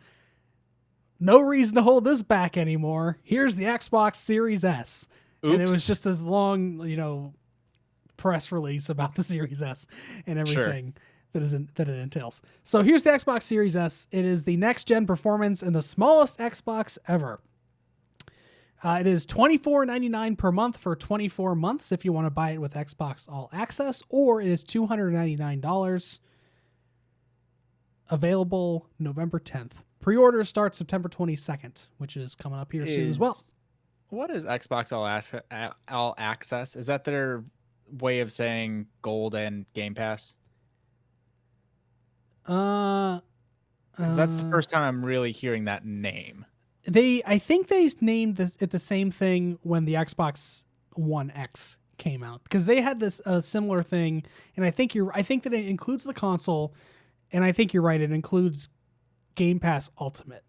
"No reason to hold this back anymore. Here's the Xbox Series S." Oops. And it was just this long, press release about the Series S and everything that it entails. So here's the Xbox Series S. It is the next gen performance and the smallest Xbox ever. It is $24.99 per month for 24 months if you want to buy it with Xbox All Access, or it is $299. Available November 10th. Pre-order starts September 22nd, which is coming up here soon as well. What is Xbox All Access? Is that their way of saying Gold and Game Pass? Because that's the first time I'm really hearing that name. I think they named it the same thing when the Xbox One X came out, because they had this similar thing, and I think that it includes the console, and I think you're right, it includes Game Pass Ultimate,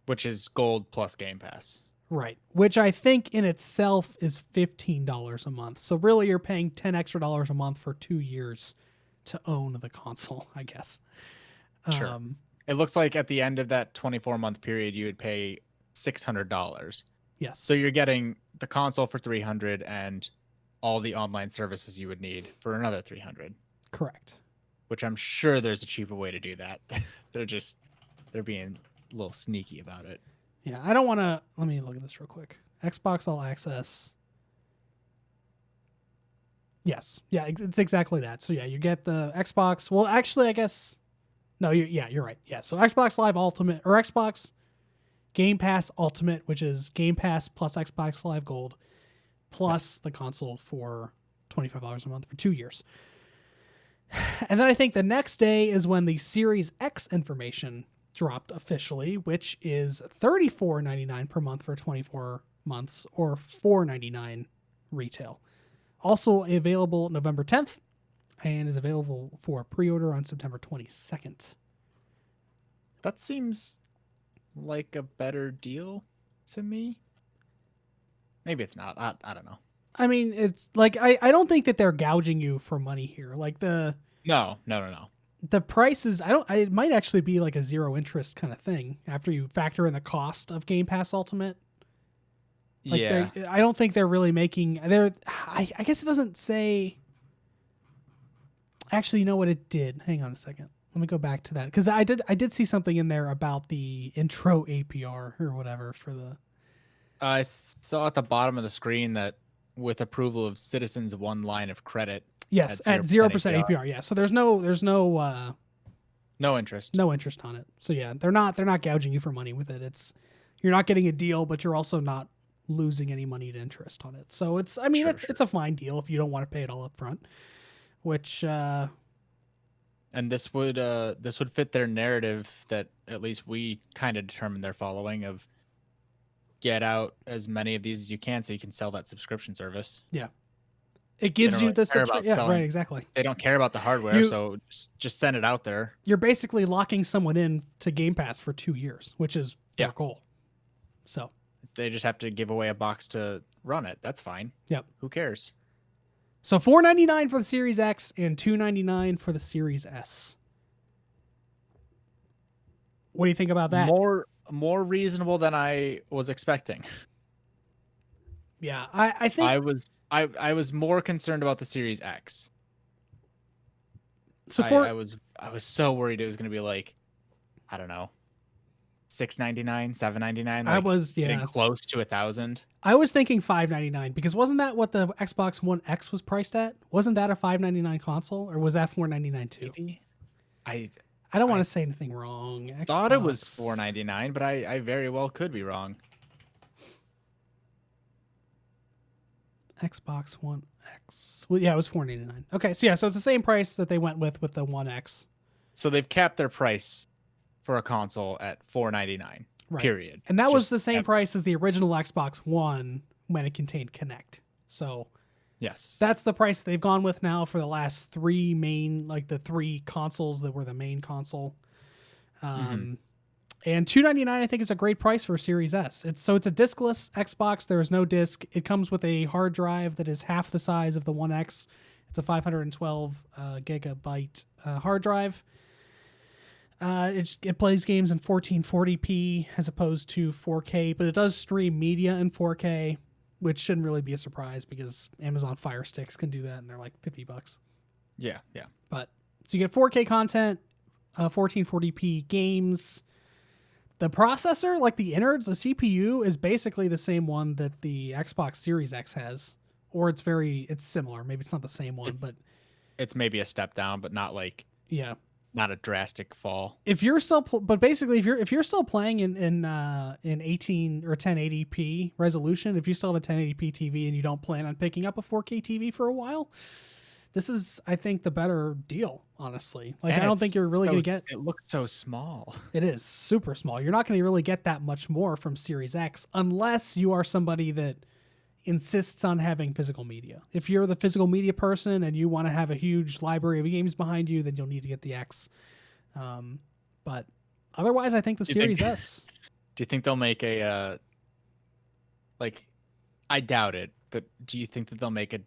which is Gold plus Game Pass. Right, which I think in itself is $15 a month. So really, you're paying $10 extra a month for 2 years to own the console, I guess. Sure. It looks like at the end of that 24-month period, you would pay $600. Yes. So you're getting the console for $300 and all the online services you would need for another $300. Correct. Which I'm sure there's a cheaper way to do that. They're being a little sneaky about it. Yeah, I don't want to. Let me look at this real quick. Xbox All Access. Yes. Yeah, it's exactly that. So yeah, you get the Xbox. Well, actually, I guess. No, you're right. Yeah, so Xbox Live Ultimate, or Xbox Game Pass Ultimate, which is Game Pass plus Xbox Live Gold, plus the console for $25 a month for 2 years. And then I think the next day is when the Series X information dropped officially, which is $34.99 per month for 24 months, or $4.99 retail. Also available November 10th, and is available for pre-order on September 22nd. That seems like a better deal to me. Maybe it's not. I don't know. I mean, it's like I don't think that they're gouging you for money here. Like No. The prices, it might actually be like a zero interest kind of thing after you factor in the cost of Game Pass Ultimate. Like yeah. I don't think they're really making I guess it doesn't say. Actually, you know what it did? Hang on a second. Let me go back to that, because I did see something in there about the intro APR or whatever for the. I saw at the bottom of the screen that with approval of citizens, 1 line of credit. Yes, at 0% APR. Yeah, so there's no interest. No interest on it. So yeah, they're not gouging you for money with it. You're not getting a deal, but you're also not losing any money to interest on it. So it's a fine deal if you don't want to pay it all up front. Which and this would fit their narrative that at least we kind of determined they're following, of get out as many of these as you can so you can sell that subscription service. Yeah. It gives you the subscription. Yeah, right, exactly. They don't care about the hardware, so just send it out there. You're basically locking someone in to Game Pass for 2 years, which is their goal. So they just have to give away a box to run it. That's fine. Yep. Who cares? So $4.99 for the Series X and $2.99 for the Series S. What do you think about that? More reasonable than I was expecting. Yeah, I think I was more concerned about the Series X. So I was so worried it was going to be like, I don't know, $6.99, $7.99, I like was getting close to 1,000. I was thinking $5.99 because wasn't that what the Xbox One X was priced at? Wasn't that a $5.99 console, or was that $4.99 too? Maybe I I don't want I to say anything wrong. thought it was Xbox $4.99, but I very well could be wrong. Xbox One X. Well, yeah, it was $4.99. Okay, so it's the same price that they went with the One X. So they've capped their price for a console at $4.99. Right. Period. And that was Just the same ever. price as the original Xbox One when it contained Kinect. So Yes. that's the price they've gone with now for the last three main, like the three consoles that were the main console. And $299 I think is a great price for a Series S. It's a discless Xbox. There is no disc. It comes with a hard drive that is half the size of the One X. It's a 512 gigabyte hard drive. It plays games in 1440p as opposed to 4K, but it does stream media in 4K, which shouldn't really be a surprise because Amazon Fire Sticks can do that and they're like $50. Yeah. But so you get 4K content, 1440p games. The processor, like the innards, the CPU is basically the same one that the Xbox Series X has, or it's similar. Maybe it's not the same one, but It's maybe a step down, but not like yeah. not a drastic fall. If you're still, but basically, if you're still playing in 18 or 1080p resolution, if you still have a 1080p TV and you don't plan on picking up a 4K TV for a while, this is, I think, the better deal. Honestly, like And I don't think you're really gonna get. It looks so small. It is super small. You're not gonna really get that much more from Series X unless you are somebody that insists on having physical media. If you're the physical media person and you want to have a huge library of games behind you, then you'll need to get the X. But otherwise, I think the Series S. Do you think they'll make a like? I doubt it, but do you think that they'll make a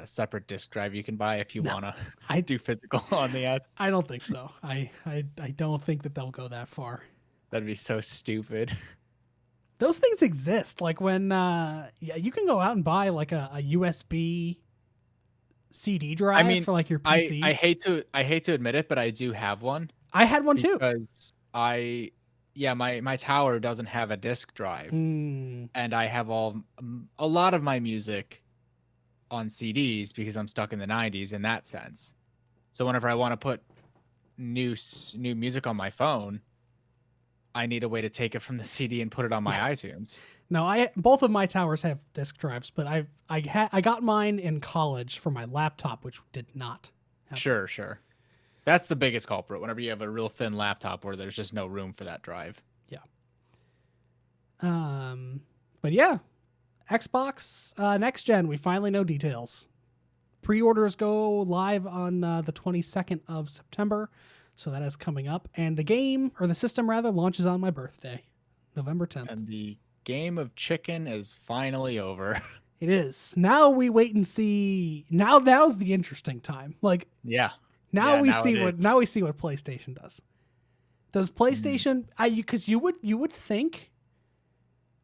separate disk drive you can buy if you wanna do physical on the S? I don't think so. I don't think that they'll go that far. That'd be so stupid. Those things exist. Like when you can go out and buy like a USB CD drive for like your PC. I hate to admit it, but I do have one. I had one too. Because my tower doesn't have a disk drive. And I have a lot of my music on CDs because I'm stuck in the 90s in that sense. So whenever I want to put new music on my phone, I need a way to take it from the CD and put it on my iTunes. No, both of my towers have disk drives, but I got mine in college for my laptop, which did not. Sure. That's the biggest culprit. Whenever you have a real thin laptop where there's just no room for that drive. Yeah. But yeah, Xbox next gen. We finally know details. Pre-orders go live on the 22nd of September. So that is coming up. And the system rather, launches on my birthday, November 10th. And the game of chicken is finally over. It is. Now we wait and see. Now's the interesting time. Like, yeah. Now we see what PlayStation does. Does PlayStation, because you would think,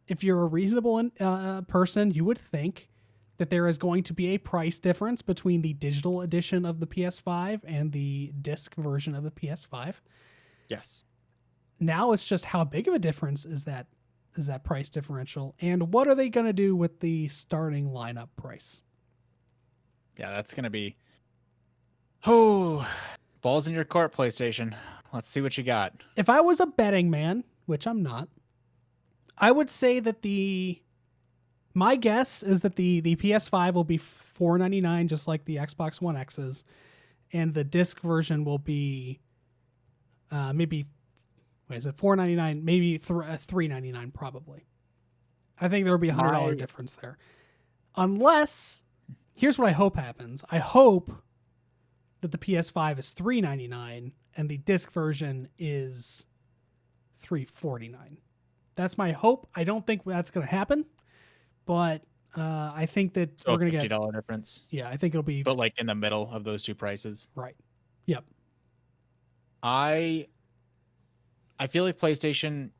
if you're a reasonable person, you would think that there is going to be a price difference between the digital edition of the PS5 and the disc version of the PS5. Yes. Now it's just how big of a difference is that price differential, and what are they going to do with the starting lineup price? Yeah, that's going to be balls in your court, PlayStation. Let's see what you got. If I was a betting man, which I'm not, I would say that my guess is that the PS5 will be $499, just like the Xbox One X is, and the disc version will be maybe $499, maybe $399 probably. I think there will be a $100 difference there. Unless, here's what I hope happens. I hope that the PS5 is $399 and the disc version is $349. That's my hope. I don't think that's going to happen. But I think that we're going to get $50 difference. Yeah, I think it'll be, but like in the middle of those two prices. Right. Yep. I feel like PlayStation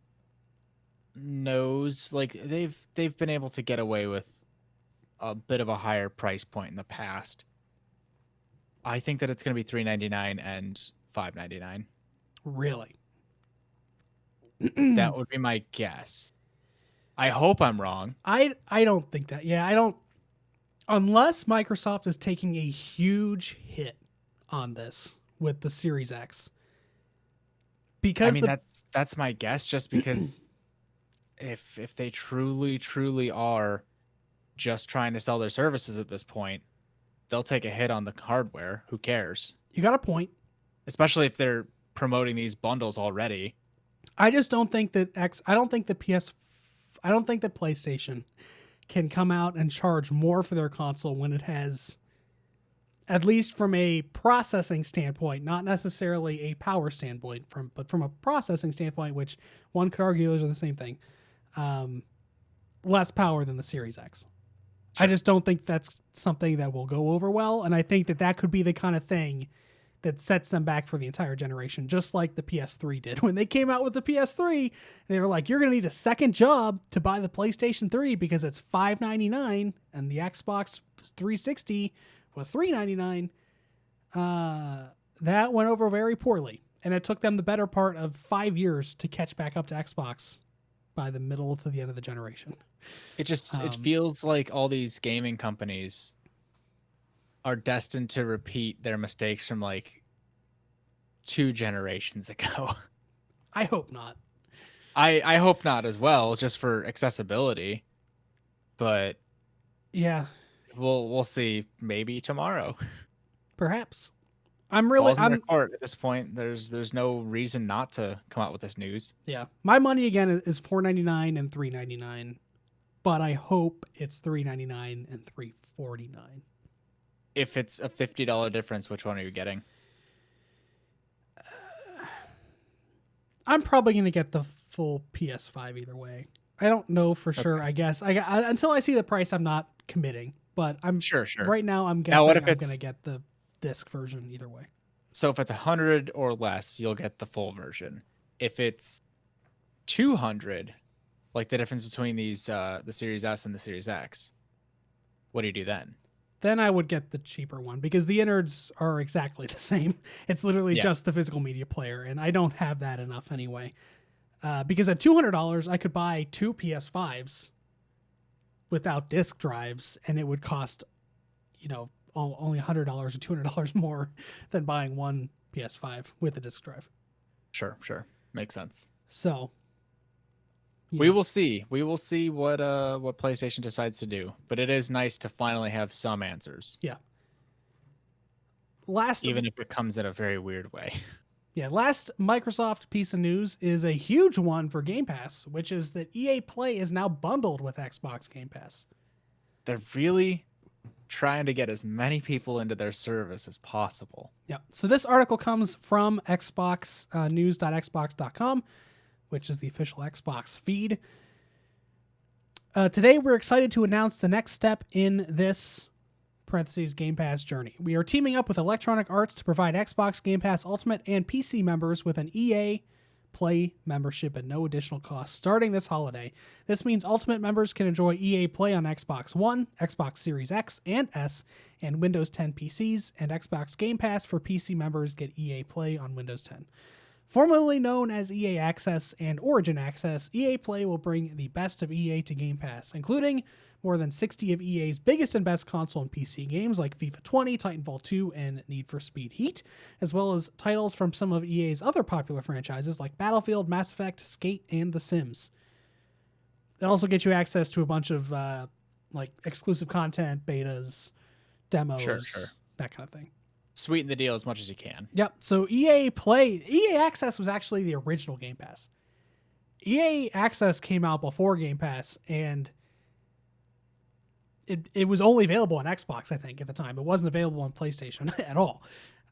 knows, like they've been able to get away with a bit of a higher price point in the past. I think that it's going to be $399 and $599. Really? That would be my guess. I hope I'm wrong. I don't think that. Yeah, I don't, unless Microsoft is taking a huge hit on this with the Series X. I Because mean, that's my guess, just because if they truly are just trying to sell their services at this point, they'll take a hit on the hardware. Who cares? you got a point. Especially if they're promoting these bundles already. I just don't think that I don't think I don't think that PlayStation can come out and charge more for their console when it has, at least from a processing standpoint, not necessarily a power standpoint, but from a processing standpoint, which one could argue those are the same thing, less power than the Series X. Sure. I just don't think that's something that will go over well, and I think that that could be the kind of thing that sets them back for the entire generation, just like the PS3 did. When they came out with the PS3, they were like, you're going to need a second job to buy the PlayStation 3 because it's $599 and the Xbox 360 was $399. That went over very poorly, and it took them the better part of 5 years to catch back up to Xbox by the middle to the end of the generation. It feels like all these gaming companies are destined to repeat their mistakes from like 2 generations ago. I hope not. I hope not as well, just for accessibility. But yeah, we'll see. Maybe tomorrow. Perhaps. I'm in court at this point. There's no reason not to come out with this news. Yeah, my money again is $4.99 and $3.99, but I hope it's $3.99 and $3.49. If it's a $50 difference, which one are you getting? I'm probably going to get the full PS5 either way. I don't know for sure. I guess until I see the price, I'm not committing. But I'm sure. Right now, I'm guessing I'm going to get the disc version either way. So if it's 100 or less, you'll get the full version. If it's 200, like the difference between these the Series S and the Series X, what do you do then? Then I would get the cheaper one because the innards are exactly the same. It's literally just the physical media player, and I don't have that enough anyway. Because at $200, I could buy 2 PS5s without disc drives, and it would cost, only $100 or $200 more than buying one PS5 with a disc drive. Sure. Makes sense. So we will see. We will see what PlayStation decides to do. But it is nice to finally have some answers. Yeah. Even if it comes in a very weird way. Yeah, last Microsoft piece of news is a huge one for Game Pass, which is that EA Play is now bundled with Xbox Game Pass. They're really trying to get as many people into their service as possible. Yeah. So this article comes from Xbox news.xbox.com, which is the official Xbox feed. Today, we're excited to announce the next step in this parentheses Game Pass journey. We are teaming up with Electronic Arts to provide Xbox Game Pass Ultimate and PC members with an EA Play membership at no additional cost starting this holiday. This means Ultimate members can enjoy EA Play on Xbox One, Xbox Series X and S, and Windows 10 PCs, and Xbox Game Pass for PC members get EA Play on Windows 10. Formerly known as EA Access and Origin Access, EA Play will bring the best of EA to Game Pass, including more than 60 of EA's biggest and best console and PC games like FIFA 20, Titanfall 2, and Need for Speed Heat, as well as titles from some of EA's other popular franchises like Battlefield, Mass Effect, Skate, and The Sims. It also gets you access to a bunch of exclusive content, betas, demos, that kind of thing. Sweeten the deal as much as you can. Yep. So EA Access was actually the original Game Pass. EA Access came out before Game Pass, and it was only available on Xbox, I think, at the time. It wasn't available on PlayStation at all.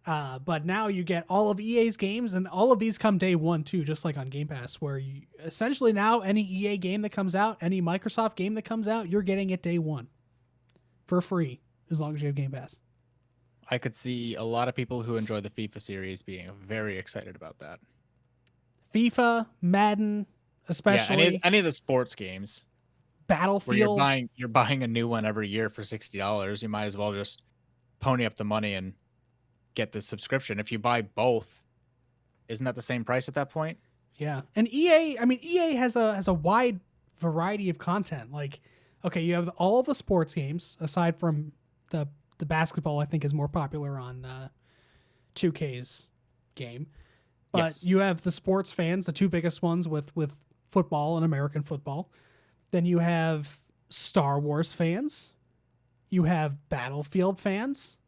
But now you get all of EA's games, and all of these come day one, too, just like on Game Pass, where you essentially now any EA game that comes out, any Microsoft game that comes out, you're getting it day one for free, as long as you have Game Pass. I could see a lot of people who enjoy the FIFA series being very excited about that. FIFA, Madden, especially. Yeah, any of the sports games. Battlefield. Where you're buying a new one every year for $60. You might as well just pony up the money and get the subscription. If you buy both, isn't that the same price at that point? Yeah. And EA, I mean, EA has a wide variety of content. Like, okay, you have all the sports games aside from the basketball. I think is more popular on 2K's game, but Yes. you have the sports fans, the two biggest ones with football and American football. Then you have Star Wars fans. You have Battlefield fans.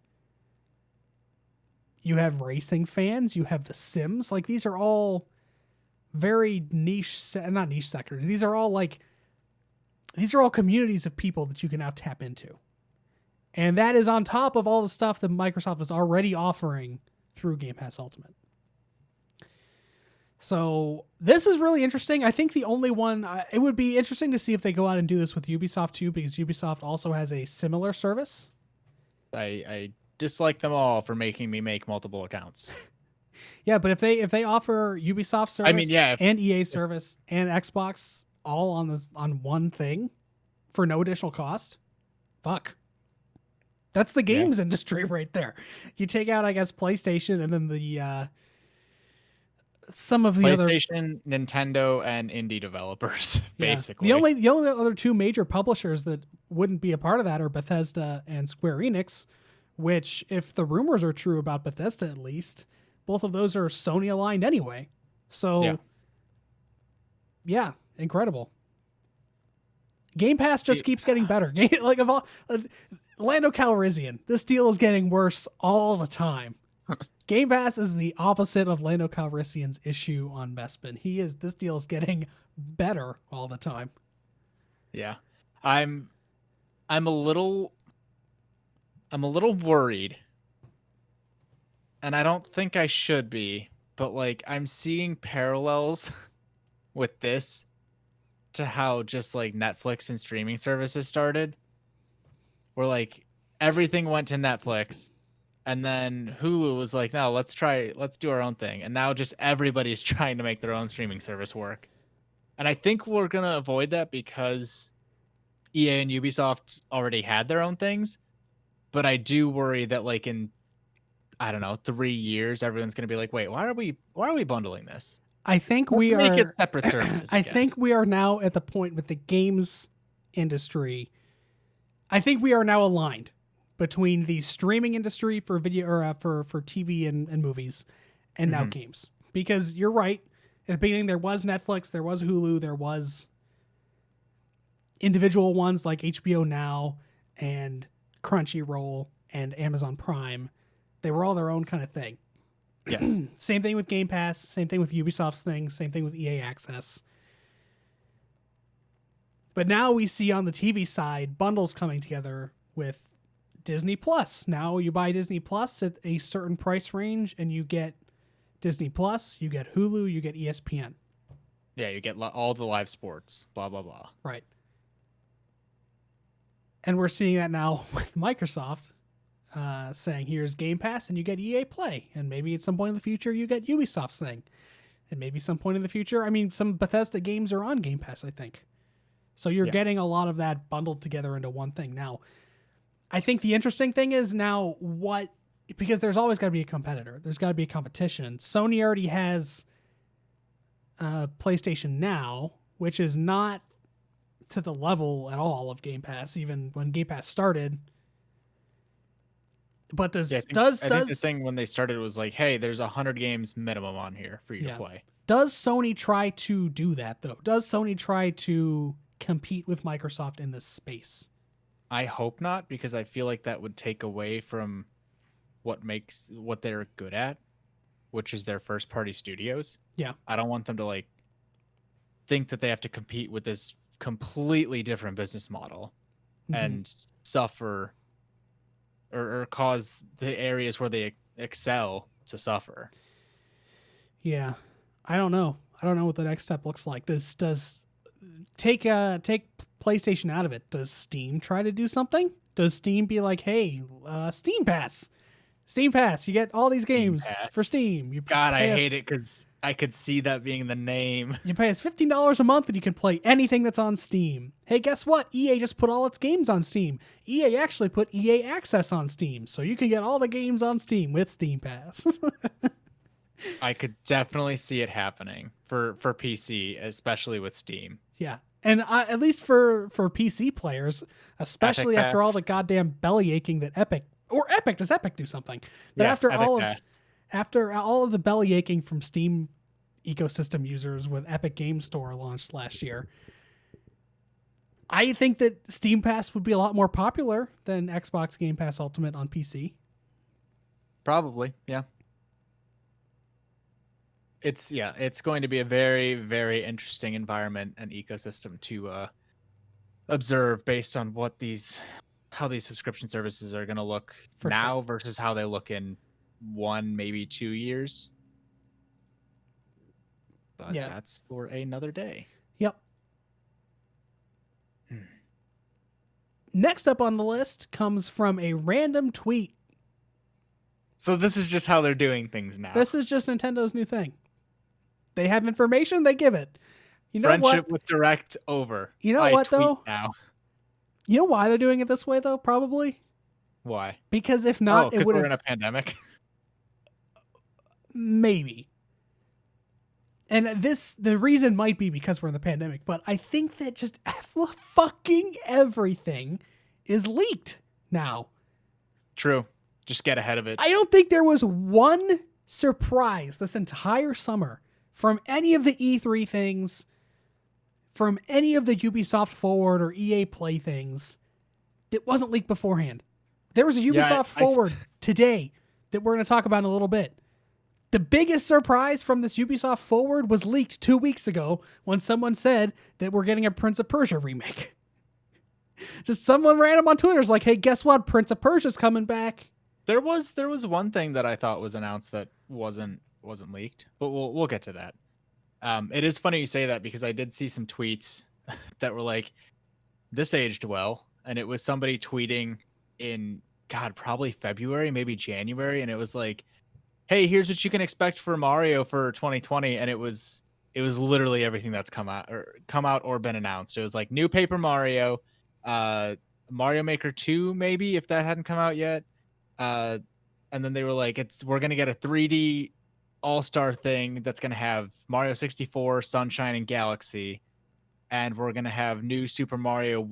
You have racing fans. You have the Sims. Like, these are all very niche, not niche sectors. These are all communities of people that you can now tap into. And that is on top of all the stuff that Microsoft is already offering through Game Pass Ultimate. So this is really interesting. I think the only one, it would be interesting to see if they go out and do this with Ubisoft too, because Ubisoft also has a similar service. I dislike them all for making me make multiple accounts. Yeah, but if they offer Ubisoft service, I mean, yeah, and EA service and Xbox all on one thing for no additional cost, fuck. That's the games industry right there. You take out, I guess, PlayStation and then the some of the PlayStation, Nintendo, and indie developers, basically. The only other two major publishers that wouldn't be a part of that are Bethesda and Square Enix, which, if the rumors are true about Bethesda at least, both of those are Sony aligned anyway. So, yeah incredible. Game Pass just keeps getting better. Like, of all, Lando Calrissian, this deal is getting worse all the time. Game Pass is the opposite of Lando Calrissian's issue on Bespin. This deal is getting better all the time. Yeah. I'm a little worried. And I don't think I should be, but like I'm seeing parallels with this to how just like Netflix and streaming services started. Where like everything went to Netflix. And then Hulu was like, no, let's do our own thing. And now just everybody's trying to make their own streaming service work. And I think we're going to avoid that because EA and Ubisoft already had their own things. But I do worry that like in, I don't know, 3 years, everyone's going to be like, wait, why are we bundling this? I think Let's make it separate services. I think we are now at the point with the games industry. I think we are now aligned between the streaming industry for video or for TV and movies and now games. Because you're right. At the beginning, there was Netflix, there was Hulu, there was individual ones like HBO Now and Crunchyroll and Amazon Prime. They were all their own kind of thing. Yes. Same thing with Game Pass, same thing with Ubisoft's thing, same thing with EA Access. But now we see on the TV side bundles coming together with Disney Plus. Now you buy Disney Plus at a certain price range and you get Disney Plus, you get Hulu, you get ESPN. Yeah, you get all the live sports, blah, blah, blah. Right. And we're seeing that now with Microsoft saying, here's Game Pass and you get EA Play. And maybe at some point in the future you get Ubisoft's thing. And maybe some point in the future, I mean, some Bethesda games are on Game Pass, I think. So you're getting a lot of that bundled together into one thing. Now, I think the interesting thing is now because there's always got to be a competitor. There's got to be a competition. Sony already has PlayStation Now, which is not to the level at all of Game Pass, even when Game Pass started. But I think the thing when they started was like, hey, there's 100 games minimum on here for you to play. Does Sony try to do that, though? Does Sony try to compete with Microsoft in this space? I hope not, because I feel like that would take away from what they're good at, which is their first party studios. Yeah. I don't want them to like think that they have to compete with this completely different business model and suffer or cause the areas where they excel to suffer. Yeah. I don't know what the next step looks like. Does take PlayStation out of it. Does Steam try to do something? Does Steam be like, hey, Steam Pass, you get all these games for Steam. I hate it because I could see that being the name. You pay us $15 a month and you can play anything that's on Steam. Hey, guess what? EA just put all its games on Steam. EA actually put EA Access on Steam, so you can get all the games on Steam with Steam Pass. I could definitely see it happening for PC, especially with Steam. Yeah. And at least for PC players, Epic especially after all Pass. the goddamn belly aching that does Epic do something? But Yeah, Epic Pass. after all of the belly aching from Steam ecosystem users with Epic Game Store launched last year, I think that Steam Pass would be a lot more popular than Xbox Game Pass Ultimate on PC. Probably, yeah. It's going to be a very, very interesting environment and ecosystem to observe based on how these subscription services are going to look For sure. now versus how they look in 1, maybe 2 years. But Yeah. that's for another day. Yep. Hmm. Next up on the list comes from a random tweet. So this is just how they're doing things now. This is just Nintendo's new thing. They have information, they give it. You know Friendship what? with Direct over. You know I what tweet though? now. You know why they're doing it this way though? Probably Why? because if not, it because would we're in have a pandemic. maybe. And the reason might be because we're in the pandemic, but I think that just fucking everything is leaked now. True. Just get ahead of it. I don't think there was one surprise this entire summer from any of the E3 things, from any of the Ubisoft Forward or EA Play things that wasn't leaked beforehand. There was a Ubisoft Forward today that we're going to talk about in a little bit. The biggest surprise from this Ubisoft Forward was leaked 2 weeks ago when someone said that we're getting a Prince of Persia remake. Just someone random on Twitter is like, hey, guess what? Prince of Persia's coming back. There was one thing that I thought was announced that wasn't leaked, but we'll get to that. It is funny you say that because I did see some tweets that were like, this aged well, and it was somebody tweeting in probably February, maybe January, and it was like, hey, here's what you can expect for Mario for 2020, and it was literally everything that's come out or been announced. It was like new Paper Mario, Mario Maker 2 maybe if that hadn't come out yet. And then they were like, we're gonna get a 3D all-star thing that's gonna have Mario 64, Sunshine, and Galaxy, and we're gonna have new Super Mario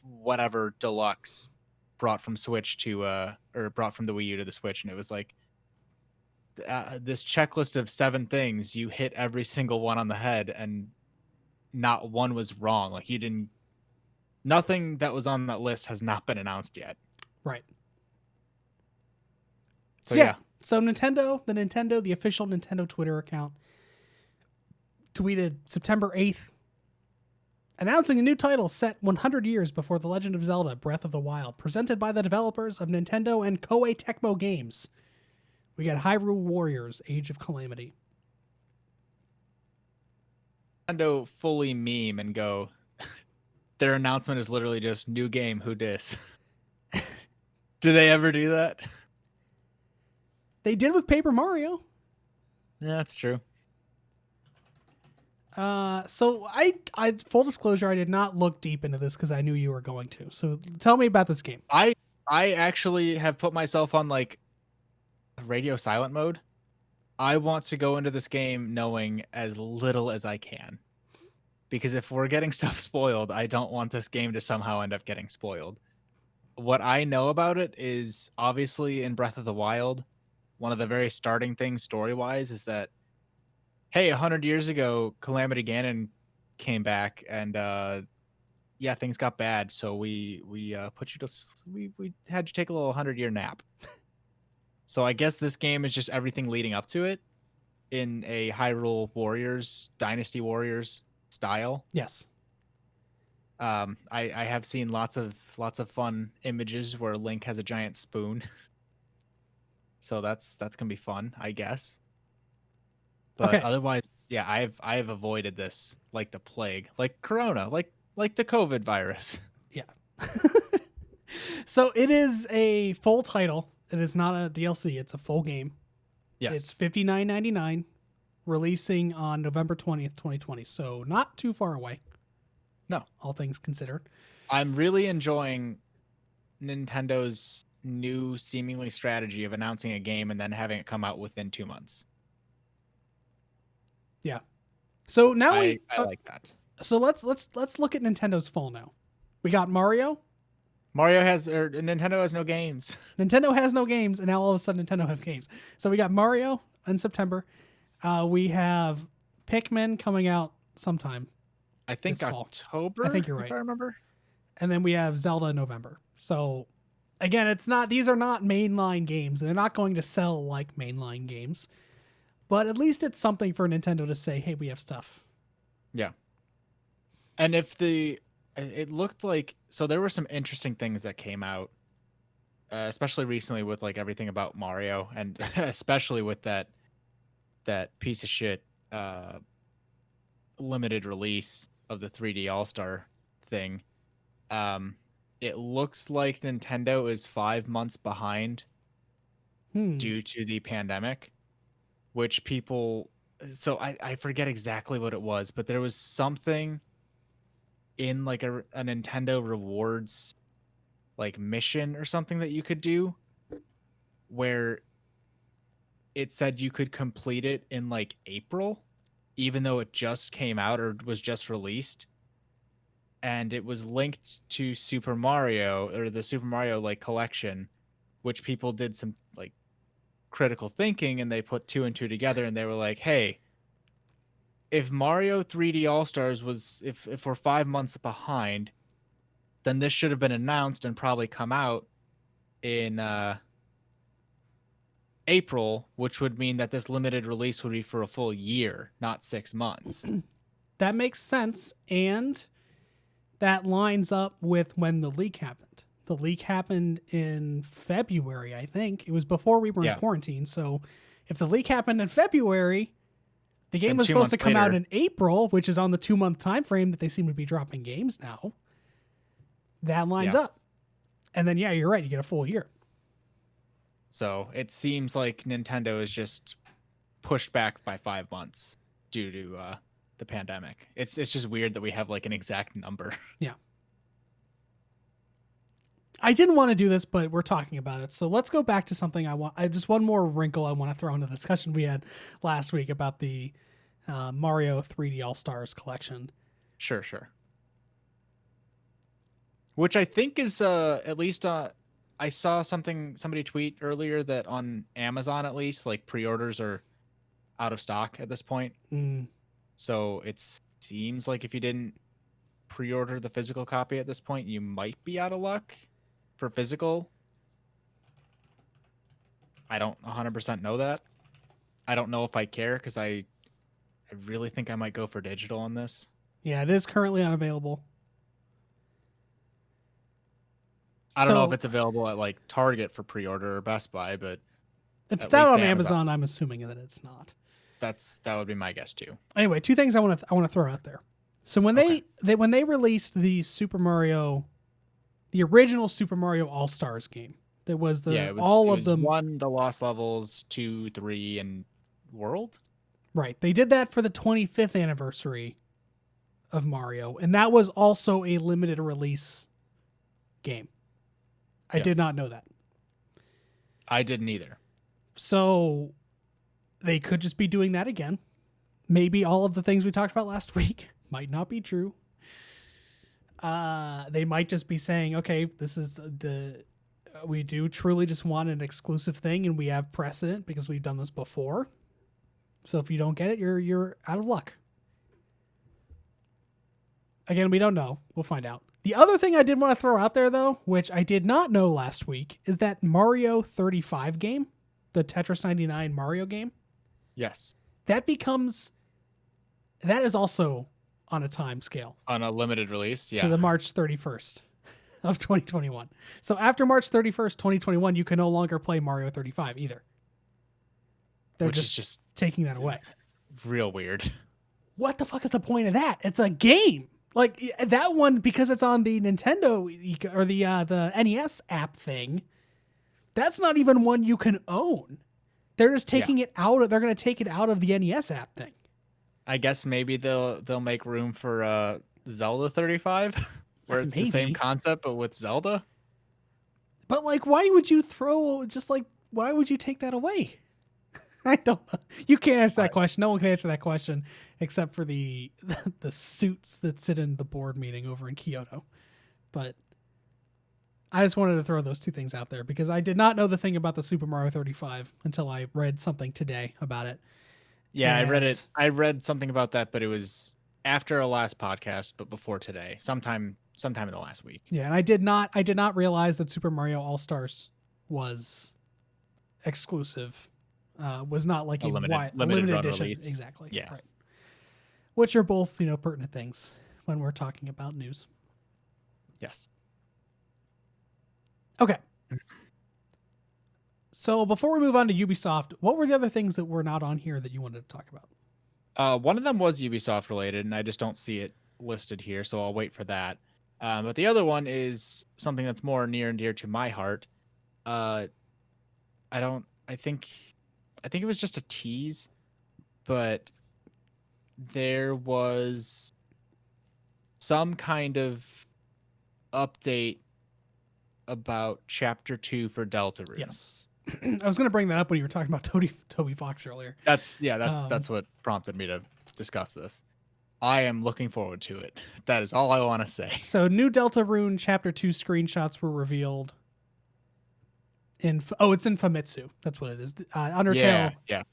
whatever Deluxe brought from Switch to or brought from the Wii U to the Switch, and it was like this checklist of 7 things. You hit every single one on the head, and not one was wrong. Like nothing that was on that list has not been announced yet. Right. So yeah. So the official Nintendo Twitter account, tweeted September 8th, announcing a new title set 100 years before The Legend of Zelda Breath of the Wild, presented by the developers of Nintendo and Koei Tecmo Games. We got Hyrule Warriors, Age of Calamity. Nintendo fully meme and go, their announcement is literally just new game, who dis? Do they ever do that? They did with Paper Mario. Yeah, that's true. So I full disclosure, I did not look deep into this because I knew you were going to. So tell me about this game. I actually have put myself on like radio silent mode. I want to go into this game knowing as little as I can. Because if we're getting stuff spoiled, I don't want this game to somehow end up getting spoiled. What I know about it is obviously in Breath of the Wild, one of the very starting things story-wise is that, hey, 100 years ago, Calamity Ganon came back and things got bad, so we put you to we had you take a little 100-year nap. So I guess this game is just everything leading up to it in a Hyrule Warriors, Dynasty Warriors style. Yes. I have seen lots of fun images where Link has a giant spoon. So that's gonna be fun, I guess. But Okay. otherwise, yeah, I've avoided this like the plague, like Corona, like the COVID virus. Yeah. So it is a full title. It is not a DLC. It's a full game. Yes. It's $59.99, releasing on November 20th, 2020. So not too far away. No. All things considered. I'm really enjoying Nintendo's new seemingly strategy of announcing a game and then having it come out within 2 months. Yeah. So now I like that. so let's look at Nintendo's fall now. We got Mario. Nintendo has no games. Nintendo has no games, and now all of a sudden Nintendo have games. So we got Mario in September. We have Pikmin coming out sometime I think this fall. October. I think you're if right. I remember. And then we have Zelda in November. So again, these are not mainline games. They're not going to sell like mainline games. But at least it's something for Nintendo to say, hey, we have stuff. Yeah. And it looked like, so there were some interesting things that came out, especially recently with like everything about Mario, and especially with that piece of shit limited release of the 3D All-Star thing. It looks like Nintendo is 5 months behind due to the pandemic, which people, so I forget exactly what it was, but there was something in like a Nintendo rewards like mission or something that you could do where it said you could complete it in like April, even though it just came out or was just released. And it was linked to Super Mario, or the Super Mario like collection, which people did some like critical thinking, and they put two and two together, and they were like, hey, if Mario 3D All-Stars was, if we're 5 months behind, then this should have been announced and probably come out in April, which would mean that this limited release would be for a full year, not 6 months. That makes sense, and that lines up with when the leak happened. The leak happened in February, I think. It was before we were in quarantine, so if the leak happened in February, the game was supposed to come out in April, which is on the 2-month time frame that they seem to be dropping games now. That lines up. And then, yeah, you're right. You get a full year. So it seems like Nintendo is just pushed back by 5 months due to the pandemic. It's just weird that we have like an exact number. Yeah. I didn't want to do this, but we're talking about it. So let's go back to something just one more wrinkle I want to throw into the discussion we had last week about the Mario 3D All-Stars collection. Sure. Which I think is at least I saw somebody tweet earlier that on Amazon at least like pre-orders are out of stock at this point. So it seems like if you didn't pre-order the physical copy at this point, you might be out of luck for physical. I don't 100% know that. I don't know if I care because I really think I might go for digital on this. Yeah, it is currently unavailable. I don't know if it's available at like Target for pre-order or Best Buy, but if it's out on Amazon, I'm assuming that it's not. That would be my guess too. Anyway, two things I want to throw out there. So when they released the Super Mario, the original Super Mario All-Stars game, that was the all of them 1, the Lost Levels, 2, 3, and World. Right, they did that for the 25th anniversary of Mario, and that was also a limited release game. I did not know that. I didn't either. So they could just be doing that again. Maybe all of the things we talked about last week might not be true. They might just be saying, okay, this is we do truly just want an exclusive thing, and we have precedent because we've done this before. So if you don't get it, you're out of luck. Again, we don't know. We'll find out. The other thing I did want to throw out there, though, which I did not know last week, is that Mario 35 game, the Tetris 99 Mario game. Yes. That is also on a time scale. On a limited release, yeah. To the March 31st of 2021. So after March 31st, 2021, you can no longer play Mario 35 either. They're just taking that away. Real weird. What the fuck is the point of that? It's a game. Like that one, because it's on the Nintendo or the NES app thing, that's not even one you can own. They're just taking it out. They're going to take it out of the NES app thing. I guess maybe they'll make room for Zelda 35, where it's the same concept but with Zelda. But like, why would you why would you take that away? I don't know. You can't answer that question. No one can answer that question except for the the suits that sit in the board meeting over in Kyoto. But I just wanted to throw those two things out there because I did not know the thing about the Super Mario 35 until I read something today about it. Yeah, I read And- it. I read something about that, but it was after our last podcast, but before today, sometime in the last week. Yeah, and I did not realize that Super Mario All-Stars was exclusive. Was not like A limited run edition. release. Exactly. Yeah. Right. Which are both, pertinent things when we're talking about news. Yes. Okay. So before we move on to Ubisoft, what were the other things that were not on here that you wanted to talk about? One of them was Ubisoft related, and I just don't see it listed here, so I'll wait for that. But the other one is something that's more near and dear to my heart. I think it was just a tease, but there was some kind of update about Chapter 2 for Deltarune. Yes. I was going to bring that up when you were talking about Toby Fox earlier. That's what prompted me to discuss this. I am looking forward to it. That is all I want to say. So new Deltarune Chapter 2 screenshots were revealed. It's in Famitsu. That's what it is. Undertale. Yeah.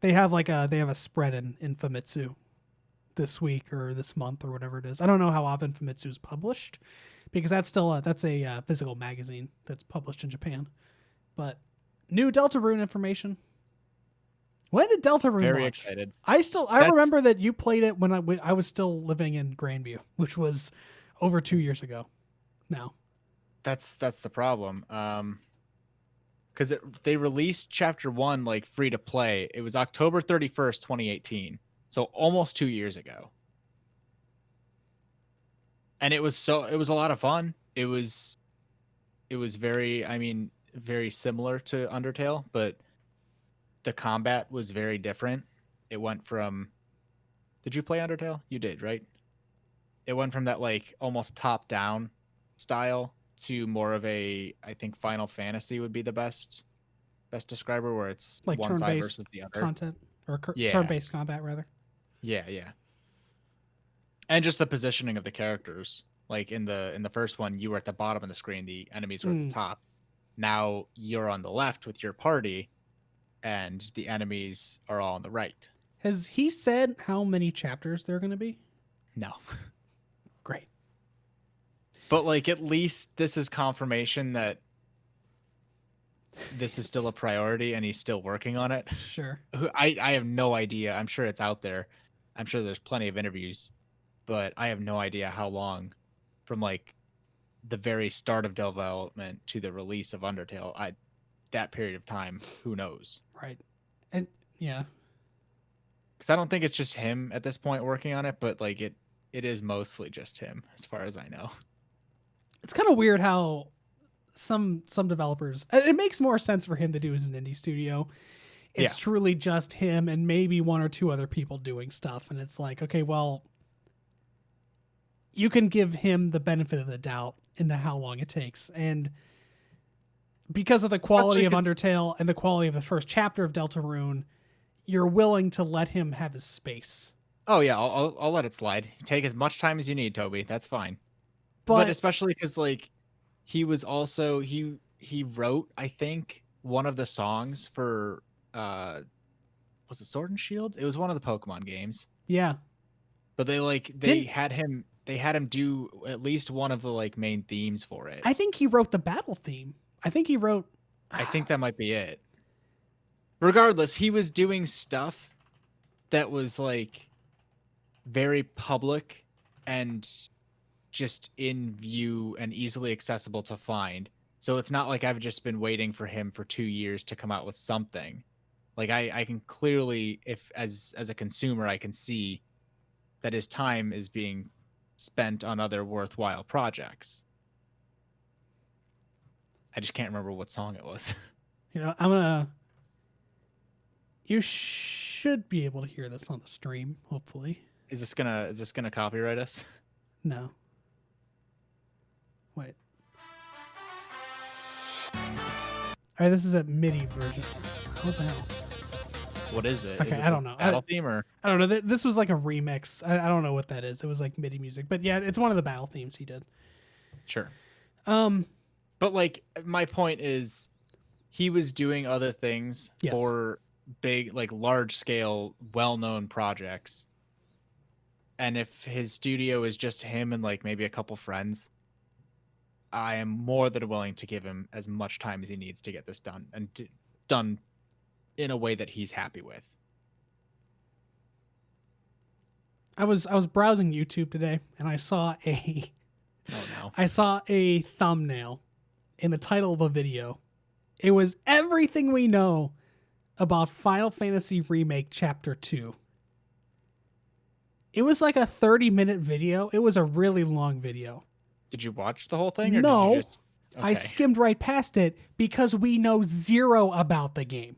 They have a spread in Famitsu this week or this month or whatever it is. I don't know how often Famitsu is published because that's a physical magazine that's published in Japan. But new Deltarune information. When did Deltarune Very launch? excited. I remember that you played it when I was still living in Grandview, which was over 2 years ago now. That's the problem. Because they released Chapter 1 like free to play. It was October 31st, 2018. So almost 2 years ago. And it was a lot of fun. It was very similar to Undertale, but the combat was very different. It went from Did you play Undertale? You did, right? It went from that like almost top down style to more of a, I think Final Fantasy would be the best describer, where it's Like one side turn-based versus the other. content or Yeah. turn-based combat rather. Yeah. And just the positioning of the characters. Like in the first one, you were at the bottom of the screen, the enemies were at the top. Now you're on the left with your party, and the enemies are all on the right. Has he said how many chapters there are going to be? No. Great. But like at least this is confirmation that this is still a priority and he's still working on it. Sure. I have no idea. I'm sure it's out there. I'm sure there's plenty of interviews, but I have no idea how long from like the very start of development to the release of Undertale. That period of time, who knows? Right. And yeah. Because I don't think it's just him at this point working on it, but like it is mostly just him as far as I know. It's kind of weird how some developers, it makes more sense for him to do as an indie studio. It's truly just him and maybe one or two other people doing stuff. And it's like, okay, well, you can give him the benefit of the doubt into how long it takes. And because of the quality of Undertale and the quality of the first chapter of Deltarune, you're willing to let him have his space. Oh yeah, I'll let it slide. Take as much time as you need, Toby. That's fine. But especially because like he was also he wrote, I think, one of the songs for was it Sword and Shield? It was one of the Pokemon games. Yeah. But they had him do at least one of the like main themes for it. I think he wrote the battle theme. I think that might be it. Regardless, he was doing stuff that was like very public and just in view and easily accessible to find. So it's not like I've just been waiting for him for 2 years to come out with something. Like I can clearly, if as a consumer, I can see that his time is being spent on other worthwhile projects. I just can't remember what song it was. You should be able to hear this on the stream, hopefully. Is this gonna copyright us? No. Wait. All right, this is a MIDI version. What the hell? What is it? Okay, Is it I the don't know. battle theme or? I don't know. This was like a remix. I don't know what that is. It was like MIDI music, but yeah, it's one of the battle themes he did. Sure. Um, But like my point is he was doing other things Yes. for big, like large scale, well-known projects. And if his studio is just him and like maybe a couple friends, I am more than willing to give him as much time as he needs to get this done and done in a way that he's happy with. I was browsing YouTube today and I saw a Oh no. I saw a thumbnail in the title of a video. It was everything we know about Final Fantasy Remake Chapter 2. It was like a 30-minute video. It was a really long video. Did you watch the whole thing or No, did you just I skimmed right past it because we know zero about the game.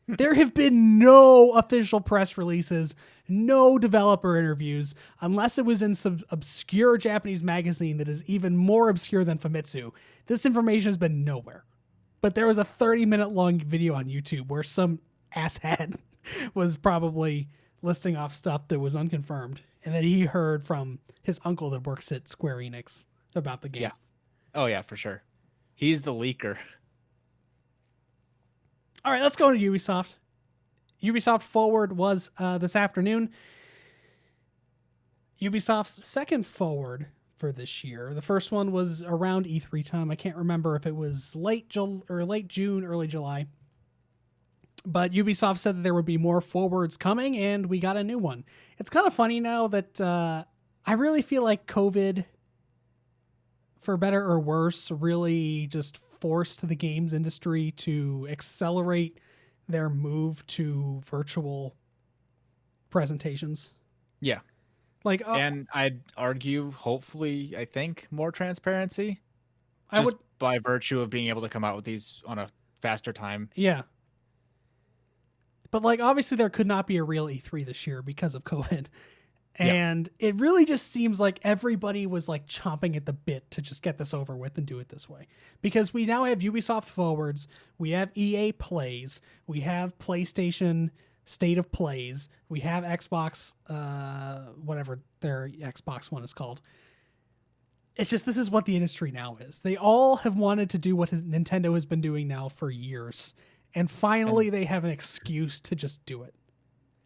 There have been no official press releases, no developer interviews, unless it was in some obscure Japanese magazine that is even more obscure than Famitsu. This information has been nowhere. But there was a 30-minute long video on YouTube where some asshat was probably listing off stuff that was unconfirmed and that he heard from his uncle that works at Square Enix about the game. Yeah. Oh yeah, for sure. He's the leaker. All right, let's go to Ubisoft. Ubisoft Forward was this afternoon. Ubisoft's second Forward for this year. The first one was around E3 time. I can't remember if it was late June, early July. But Ubisoft said that there would be more Forwards coming, and we got a new one. It's kind of funny now that I really feel like COVID, for better or worse, really just forced the games industry to accelerate their move to virtual presentations. Yeah. Like, And I'd argue, hopefully, I think more transparency. I would, by virtue of being able to come out with these on a faster time. yeah. But like, obviously, there could not be a real E3 this year because of COVID. And it really just seems like everybody was like chomping at the bit to just get this over with and do it this way. Because we now have Ubisoft Forwards, we have EA Plays, we have PlayStation State of Plays, we have Xbox, whatever their Xbox One is called. It's just, this is what the industry now is. They all have wanted to do what Nintendo has been doing now for years. And finally, they have an excuse to just do it.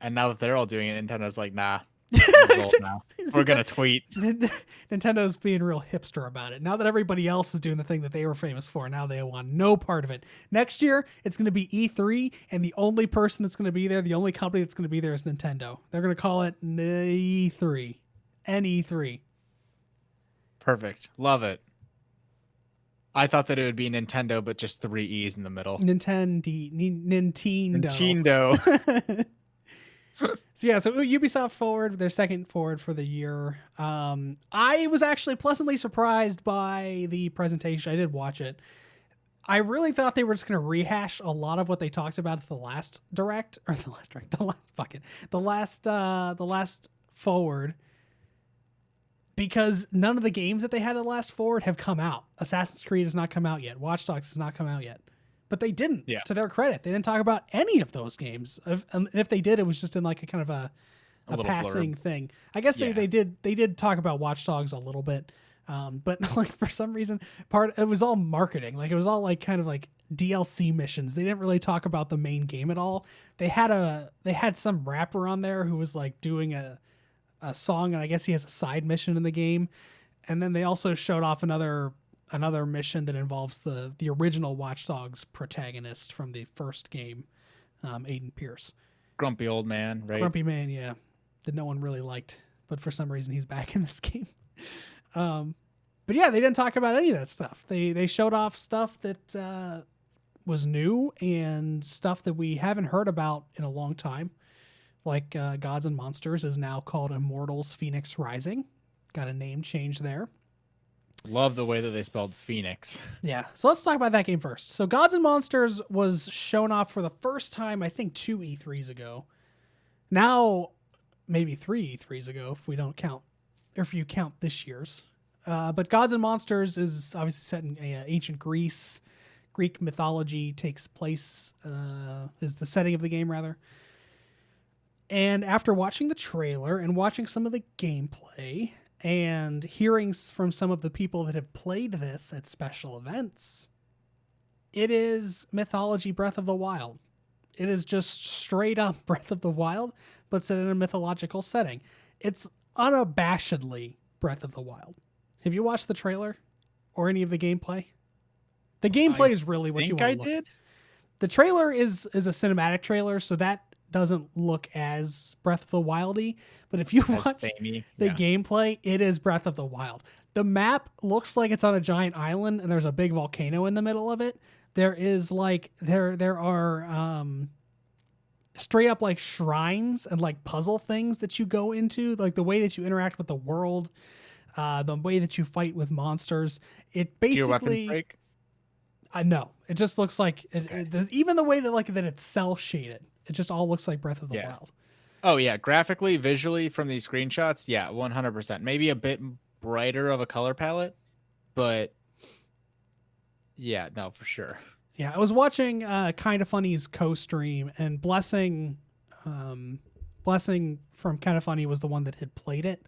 And now that they're all doing it, Nintendo's like, nah. This is old now. We're gonna tweet. Nintendo's being real hipster about it. Now that everybody else is doing the thing that they were famous for, now they want no part of it. Next year, it's going to be E3, and the only person that's going to be there, the only company that's going to be there is Nintendo. They're going to call it E3. NE3. Perfect. Love it. I thought that it would be Nintendo, but just 3 E's in the middle. Nintendo. Nintendo. So Ubisoft Forward, their second Forward for the year. I was actually pleasantly surprised by the presentation. I did watch it. I really thought they were just going to rehash a lot of what they talked about at the last the last Forward, because none of the games that they had at the last Forward have come out. Assassin's Creed has not come out yet. Watch Dogs has not come out yet. But they didn't, to their credit. They didn't talk about any of those games. And if they did, it was just in like a kind of a passing thing. I guess they did talk about Watch Dogs a little bit. But like for some reason, it was all marketing. Like it was all like kind of like DLC missions. They didn't really talk about the main game at all. They had some rapper on there who was like doing a song, and I guess he has a side mission in the game. And then they also showed off another mission that involves the original Watch Dogs protagonist from the first game, Aiden Pierce. Grumpy old man, right? Grumpy man, yeah. That no one really liked, but for some reason he's back in this game. But yeah, they didn't talk about any of that stuff. They showed off stuff that was new and stuff that we haven't heard about in a long time. Like Gods and Monsters is now called Immortals Phoenix Rising. Got a name change there. Love the way that they spelled Phoenix. Yeah, so let's talk about that game first. So Gods and Monsters was shown off for the first time, I think, 2 E3s ago. Now, maybe 3 E3s ago, if you count this year's. But Gods and Monsters is obviously set in ancient Greece. Greek mythology takes place, is the setting of the game rather. And after watching the trailer and watching some of the gameplay and hearing from some of the people that have played this at special events, it is mythology Breath of the Wild. It is just straight up Breath of the Wild, but set in a mythological setting. It's unabashedly Breath of the Wild. Have you watched the trailer or any of the gameplay? The gameplay is really what you want to look at. The trailer is a cinematic trailer, so that doesn't look as Breath of the Wildy. But if you watch the gameplay, it is Breath of the Wild. The map looks like it's on a giant island, and there's a big volcano in the middle of it. There is like there are straight up like shrines and like puzzle things that you go into, like the way that you interact with the world, the way that you fight with monsters. It basically. Do your weapons break? No, it just looks like even the way that it's cell shaded. It just all looks like Breath of the Wild. Oh yeah, graphically, visually from these screenshots, yeah, 100%. Maybe a bit brighter of a color palette, but yeah, no, for sure. Yeah, I was watching Kinda Funny's co-stream, and Blessing from Kinda Funny was the one that had played it.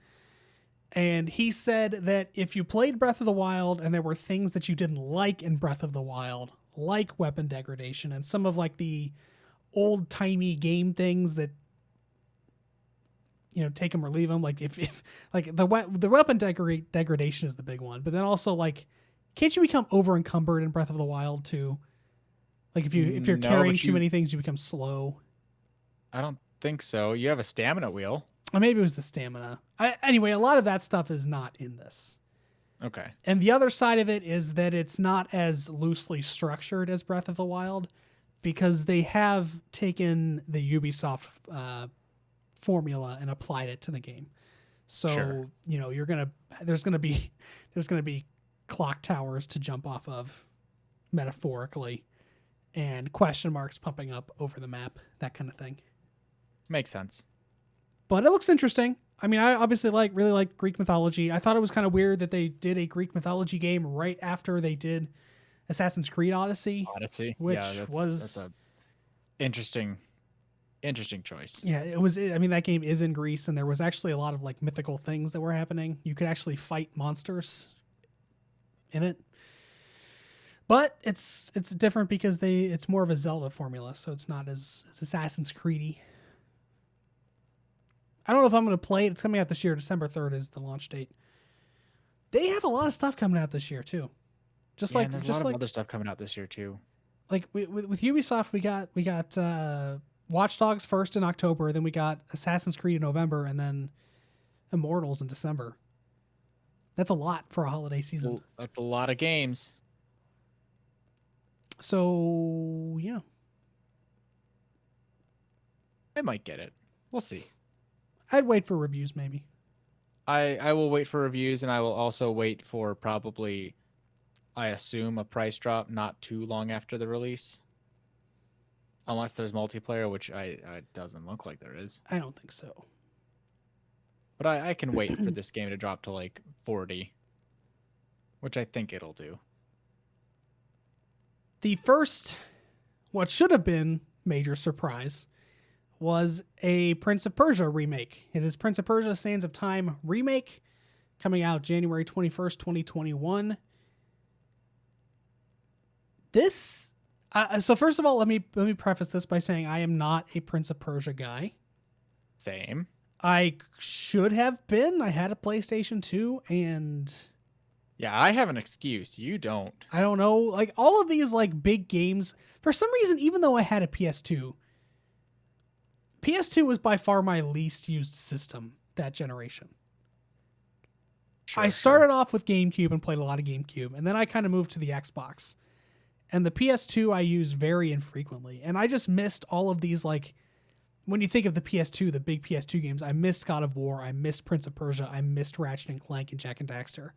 And he said that if you played Breath of the Wild and there were things that you didn't like in Breath of the Wild, like weapon degradation and some of like the old-timey game things that, you know, take them or leave them, like if like the weapon degradation is the big one, but then also like, can't you become over encumbered in Breath of the Wild too? Like if you're carrying too many things, you become slow. I don't think so. You have a stamina wheel. Or maybe it was the stamina. Anyway, a lot of that stuff is not in this. Okay. And the other side of it is that it's not as loosely structured as Breath of the Wild, because they have taken the Ubisoft formula and applied it to the game. So, you know, there's gonna be clock towers to jump off of, metaphorically, and question marks pumping up over the map, that kind of thing. Makes sense. But it looks interesting. I mean, I obviously really like Greek mythology. I thought it was kind of weird that they did a Greek mythology game right after they did Assassin's Creed Odyssey. Which that's a interesting choice. Yeah, it was. I mean, that game is in Greece, and there was actually a lot of like mythical things that were happening. You could actually fight monsters in it. But it's different because it's more of a Zelda formula, so it's not as Assassin's Creedy. I don't know if I'm going to play it. It's coming out this year. December 3rd is the launch date. They have a lot of stuff coming out this year too. There's a lot of other stuff coming out this year too. Like with Ubisoft, we got Watch Dogs first in October, then we got Assassin's Creed in November, and then Immortals in December. That's a lot for a holiday season. That's a lot of games. So yeah, I might get it. We'll see. I'd wait for reviews, maybe. I will wait for reviews, and I will also wait for probably, I assume, a price drop not too long after the release. Unless there's multiplayer, which it doesn't look like there is. I don't think so. But I can wait for this game to drop to like 40, which I think it'll do. The first, what should have been major surprise, was a Prince of Persia remake. It is Prince of Persia Sands of Time remake, coming out January 21st, 2021. This, so first of all, let me preface this by saying I am not a Prince of Persia guy. Same. I should have been. I had a PlayStation 2, and yeah, I have an excuse. You don't. I don't know. Like all of these like big games, for some reason, even though I had a PS2 was by far my least used system that generation. I started off with GameCube and played a lot of GameCube, and then I kind of moved to the Xbox. And the PS2 I used very infrequently. And I just missed all of these, like, when you think of the PS2, the big PS2 games, I missed God of War, I missed Prince of Persia, I missed Ratchet and Clank and Jak and Daxter.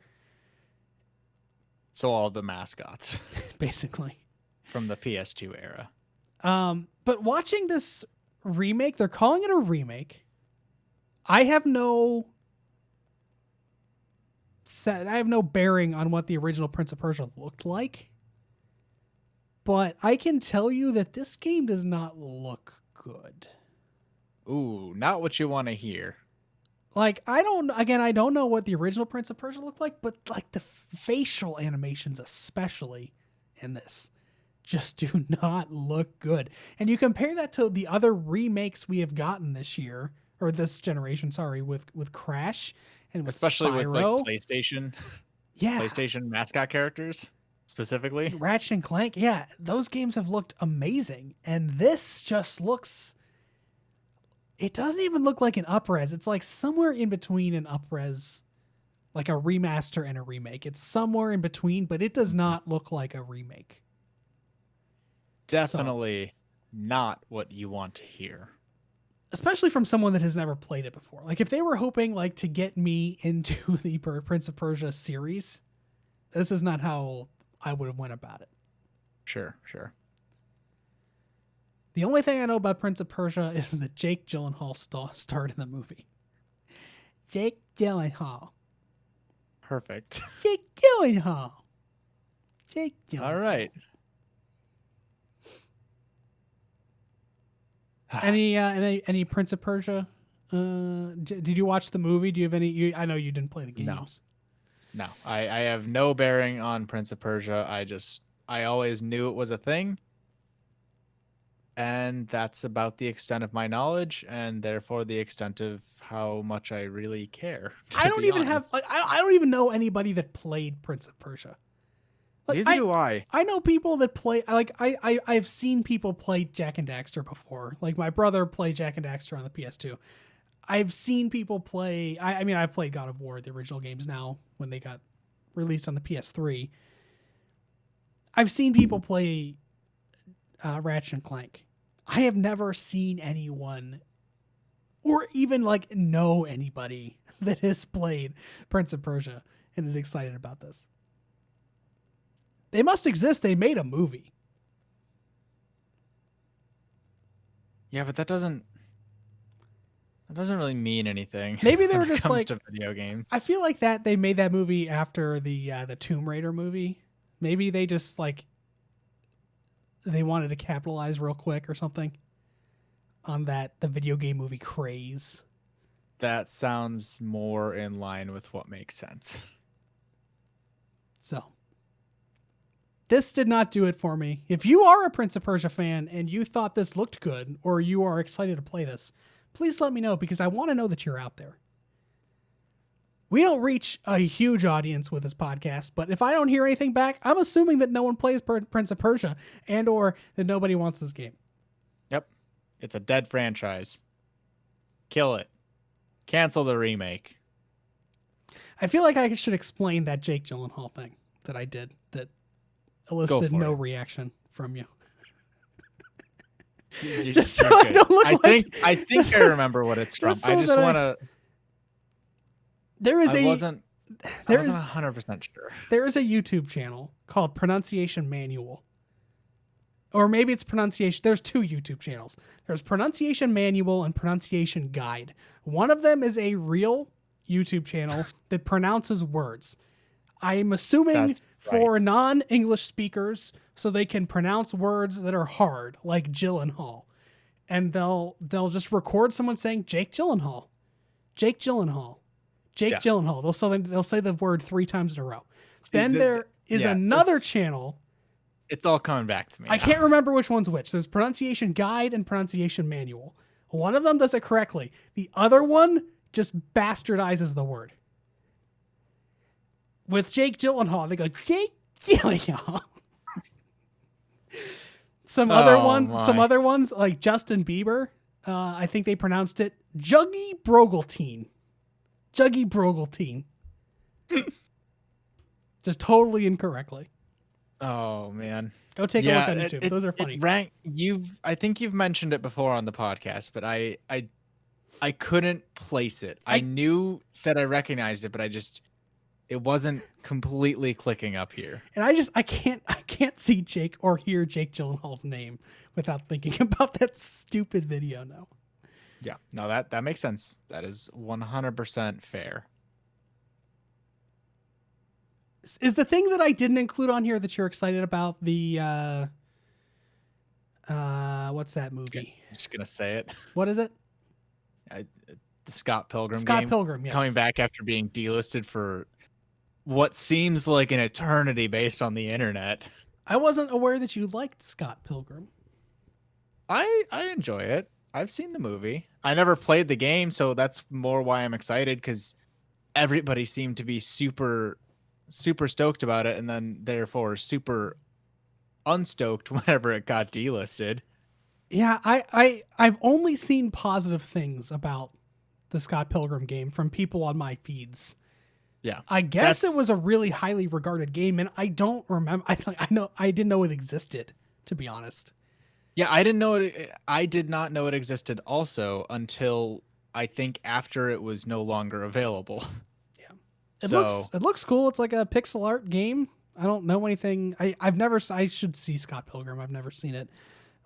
So all the mascots. Basically. From the PS2 era. But watching this remake, they're calling it a remake. I have no bearing on what the original Prince of Persia looked like. but I can tell you that this game does not look good. Ooh, not what you want to hear. Like, I don't know what the original Prince of Persia looked like, but like the facial animations, especially in this, just do not look good. And you compare that to the other remakes we have gotten this year, or this generation, sorry, with Crash and with Especially Spyro. with like PlayStation, Yeah. PlayStation mascot characters specifically. Ratchet and Clank, yeah, those games have looked amazing. And this just looks, it doesn't even look like an upres. It's like somewhere in between an upres, like a remaster and a remake. It's somewhere in between, but it does not look like a remake. Definitely not what you want to hear. Especially from someone that has never played it before. Like if they were hoping like to get me into the Prince of Persia series, this is not how I would have went about it. Sure. The only thing I know about Prince of Persia is that Jake Gyllenhaal starred in the movie. Jake Gyllenhaal. Perfect. Jake Gyllenhaal. Jake Gyllenhaal. All right. Any Prince of Persia? Did you watch the movie? Do you have any? I know you didn't play the games. No, I have no bearing on Prince of Persia. I always knew it was a thing. And that's about the extent of my knowledge, and therefore the extent of how much I really care. I don't even have. Like, I don't even know anybody that played Prince of Persia. Like, Neither do I. I know people that play. Like I've seen people play Jak and Daxter before. Like my brother played Jak and Daxter on the PS2. I've seen people play. I mean, I've played God of War, the original games now when they got released on the PS3. I've seen people play Ratchet and Clank. I have never seen anyone or even like know anybody that has played Prince of Persia and is excited about this. They must exist. They made a movie. Yeah, but that doesn't really mean anything. Maybe they were when it just comes like to video games. I feel like that they made that movie after the Tomb Raider movie. Maybe they just like they wanted to capitalize real quick or something on the video game movie craze. That sounds more in line with what makes sense. So this did not do it for me. If you are a Prince of Persia fan and you thought this looked good or you are excited to play this, please let me know because I want to know that you're out there. We don't reach a huge audience with this podcast, but if I don't hear anything back, I'm assuming that no one plays Prince of Persia and or that nobody wants this game. Yep. It's a dead franchise. Kill it. Cancel the remake. I feel like I should explain that Jake Gyllenhaal thing that I did that elicited no reaction from you. Just so I don't look I think I remember what it's from. I just want to. I wasn't 100% sure. There is a YouTube channel called Pronunciation Manual. Or maybe it's Pronunciation. There's two YouTube channels. There's Pronunciation Manual and Pronunciation Guide. One of them is a real YouTube channel that pronounces words. I'm assuming for non-English speakers so they can pronounce words that are hard, like Gyllenhaal. And they'll just record someone saying Jake Gyllenhaal. Jake Gyllenhaal. Jake Gyllenhaal. They'll say the word 3 times in a row. Then there is another channel. It's all coming back to me. I can't remember which one's which. There's Pronunciation Guide and Pronunciation Manual. One of them does it correctly. The other one just bastardizes the word. With Jake Gyllenhaal, they go, Jake Gyllenhaal. Some other ones, like Justin Bieber, I think they pronounced it Juggy Brogeltine. Juggy Brogeltine. Just totally incorrectly. Oh man. Go take a look on YouTube. Those are funny. I think you've mentioned it before on the podcast, but I couldn't place it. I knew that I recognized it, but it wasn't completely clicking up here. And I can't see Jake or hear Jake Gyllenhaal's name without thinking about that stupid video now. Yeah, no, that makes sense. That is 100% fair. Is the thing that I didn't include on here that you're excited about the What's that movie? I'm just gonna say it. What is it? I, the Scott Pilgrim Scott game Pilgrim, yes. coming back after being delisted for what seems like an eternity based on the internet. I wasn't aware that you liked Scott Pilgrim. I enjoy it. I've seen the movie. I never played the game, so that's more why I'm excited, because everybody seemed to be super stoked about it, and then therefore super unstoked whenever it got delisted. Yeah, I've only seen positive things about the Scott Pilgrim game from people on my feeds. Yeah, I guess it was a really highly regarded game, and I don't remember. I didn't know it existed, to be honest. Yeah, I didn't know it. I did not know it existed also until I think after it was no longer available. Yeah, So it looks cool. It's like a pixel art game. I don't know anything. I've never. I should see Scott Pilgrim. I've never seen it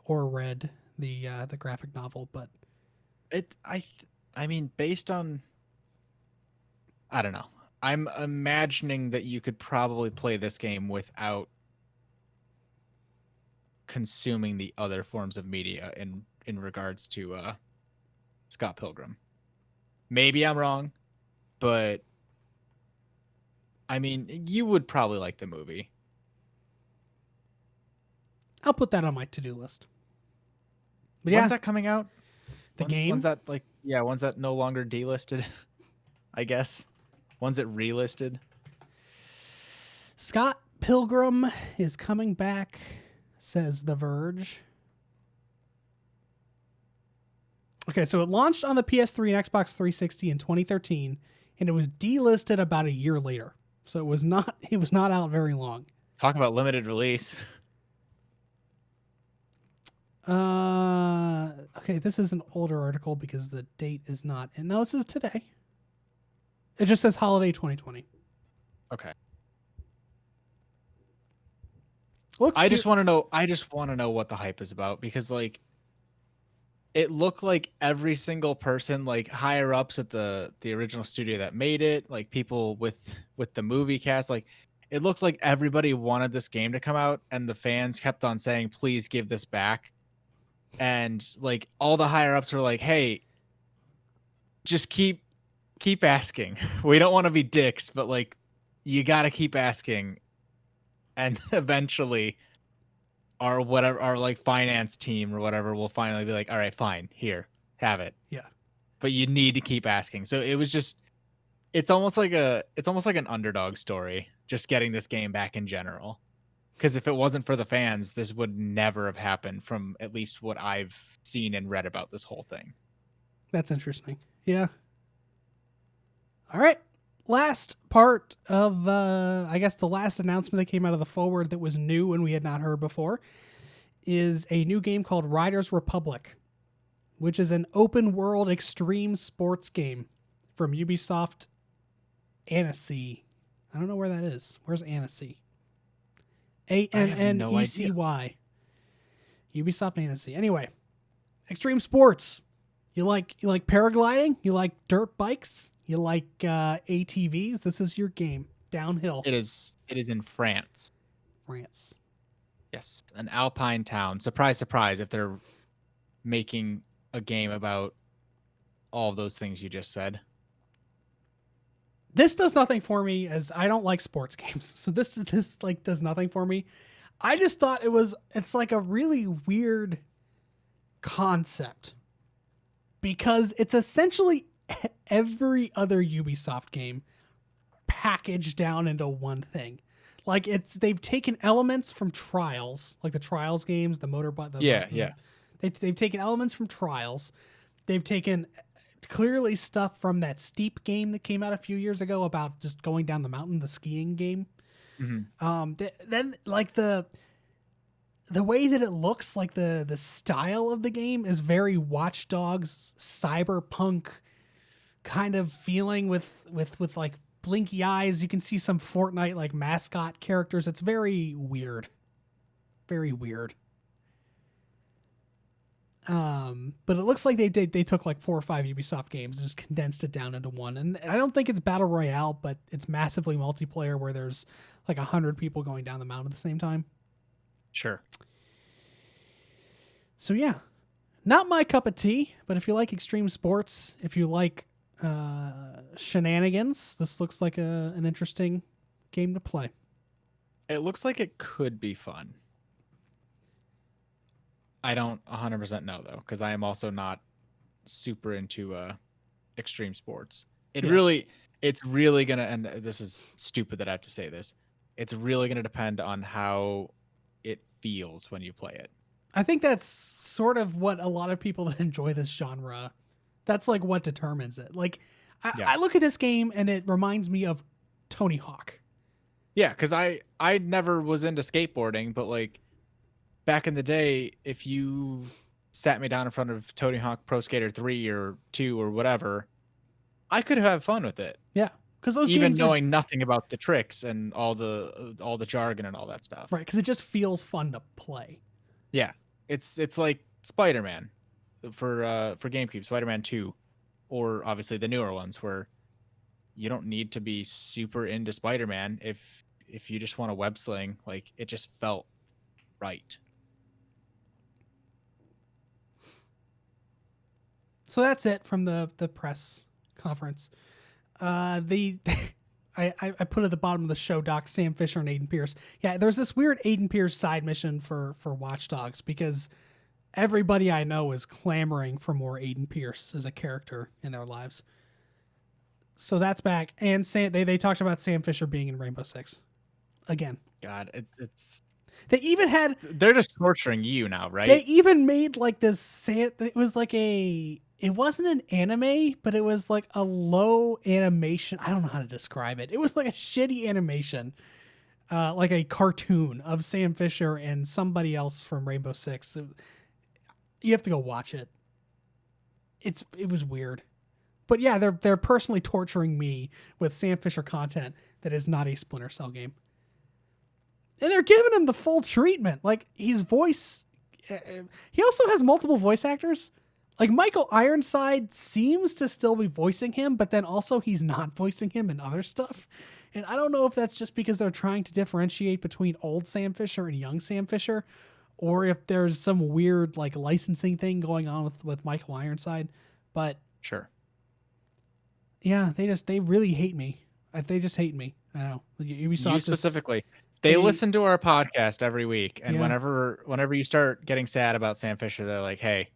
or read the graphic novel, but I mean, based on, I don't know. I'm imagining that you could probably play this game without consuming the other forms of media in regards to Scott Pilgrim. Maybe I'm wrong, but I mean, you would probably like the movie. I'll put that on my to-do list. But When's that coming out? The game? When's that when's that no longer delisted? I guess. When's it relisted? Scott Pilgrim is coming back, says The Verge. Okay, so it launched on the PS3 and Xbox 360 in 2013, and it was delisted about a year later. So it was not out very long. Talk about limited release. Okay, this is an older article because the date is not. And no, this is today. It just says holiday 2020. Okay. Looks I just want to know. I just want to know what the hype is about, because like, it looked like every single person, like higher ups at the original studio that made it, like people with the movie cast, like it looked like everybody wanted this game to come out, and the fans kept on saying, "Please give this back." And like all the higher ups were like, "Hey, just keep asking. We don't want to be dicks, but like you got to keep asking." And eventually our like finance team or whatever will finally be like, "All right, fine. Here. Have it." Yeah. But you need to keep asking. So it was just, it's almost like an underdog story, just getting this game back in general. Because if it wasn't for the fans, this would never have happened, from at least what I've seen and read about this whole thing. That's interesting. Yeah. All right. Last part of, I guess the last announcement that came out of the Forward that was new and we had not heard before is a new game called Riders Republic, which is an open world extreme sports game from Ubisoft Annecy. I don't know where that is. Where's Annecy? Annecy. Ubisoft Annecy. Anyway, extreme sports. You like paragliding? You like dirt bikes? You like ATVs? This is your game. Downhill. It is in France. France. Yes, an alpine town. Surprise, surprise, if they're making a game about all of those things you just said. This does nothing for me, as I don't like sports games. So this like does nothing for me. I just thought it's like a really weird concept, because it's essentially every other Ubisoft game packaged down into one thing. Like they've taken elements from Trials, like the Trials games, the motorbike. Yeah. They've taken elements from Trials. They've taken clearly stuff from that Steep game that came out a few years ago about just going down the mountain, the skiing game. Mm-hmm. Then like the way that it looks, like the style of the game is very Watch Dogs cyberpunk kind of feeling with like blinky eyes. You can see some Fortnite like mascot characters. It's very weird. Very weird. But it looks like they took like 4 or 5 Ubisoft games and just condensed it down into one. And I don't think it's battle royale, but it's massively multiplayer where there's like 100 people going down the mountain at the same time. Sure. So yeah, not my cup of tea, but if you like extreme sports, if you like shenanigans, this looks like an interesting game to play. It looks like it could be fun. I don't 100% know though, because I am also not super into extreme sports. Yeah. It's really gonna, and this is stupid that I have to say this. It's really gonna depend on how it feels when you play it. I think that's sort of what a lot of people that enjoy this genre, that's like what determines it. Like, Yeah. I look at this game and it reminds me of Tony Hawk. Yeah, because I never was into skateboarding, but like back in the day, if you sat me down in front of Tony Hawk Pro Skater 3 or 2 or whatever, I could have fun with it. Yeah. Because those Even games are knowing nothing about the tricks and all the jargon and all that stuff. right, because it just feels fun to play. Yeah. It's like Spider-Man for GameCube, Spider-Man 2, or obviously the newer ones where you don't need to be super into Spider-Man if you just want to web sling, like it just felt right. So that's it from the press conference. The I put at the bottom of the show doc Sam Fisher and Aiden Pierce. Yeah, there's this weird Aiden Pierce side mission for Watch Dogs because everybody I know is clamoring for more Aiden Pierce as a character in their lives. So that's back, and they talked about Sam Fisher being in Rainbow Six again. God, it's They even had they're just torturing you now, right? they even made like this. It was like it wasn't an anime, but it was like a low animation. I don't know how to describe it. It was like a shitty animation, like a cartoon of Sam Fisher and somebody else from Rainbow Six. You have to go watch it. It was weird, but yeah, they're personally torturing me with Sam Fisher content that is not a Splinter Cell game, and they're giving him the full treatment. Like his voice, he also has multiple voice actors. Like Michael Ironside seems to still be voicing him, but then also he's not voicing him in other stuff. And I don't know if that's just because they're trying to differentiate between old Sam Fisher and young Sam Fisher, or if there's some weird like licensing thing going on with Michael Ironside. But Sure. yeah, they really hate me. They just hate me. I know. Ubisoft You just, specifically. They listen to our podcast every week, and Yeah. whenever you start getting sad about Sam Fisher, they're like, "Hey,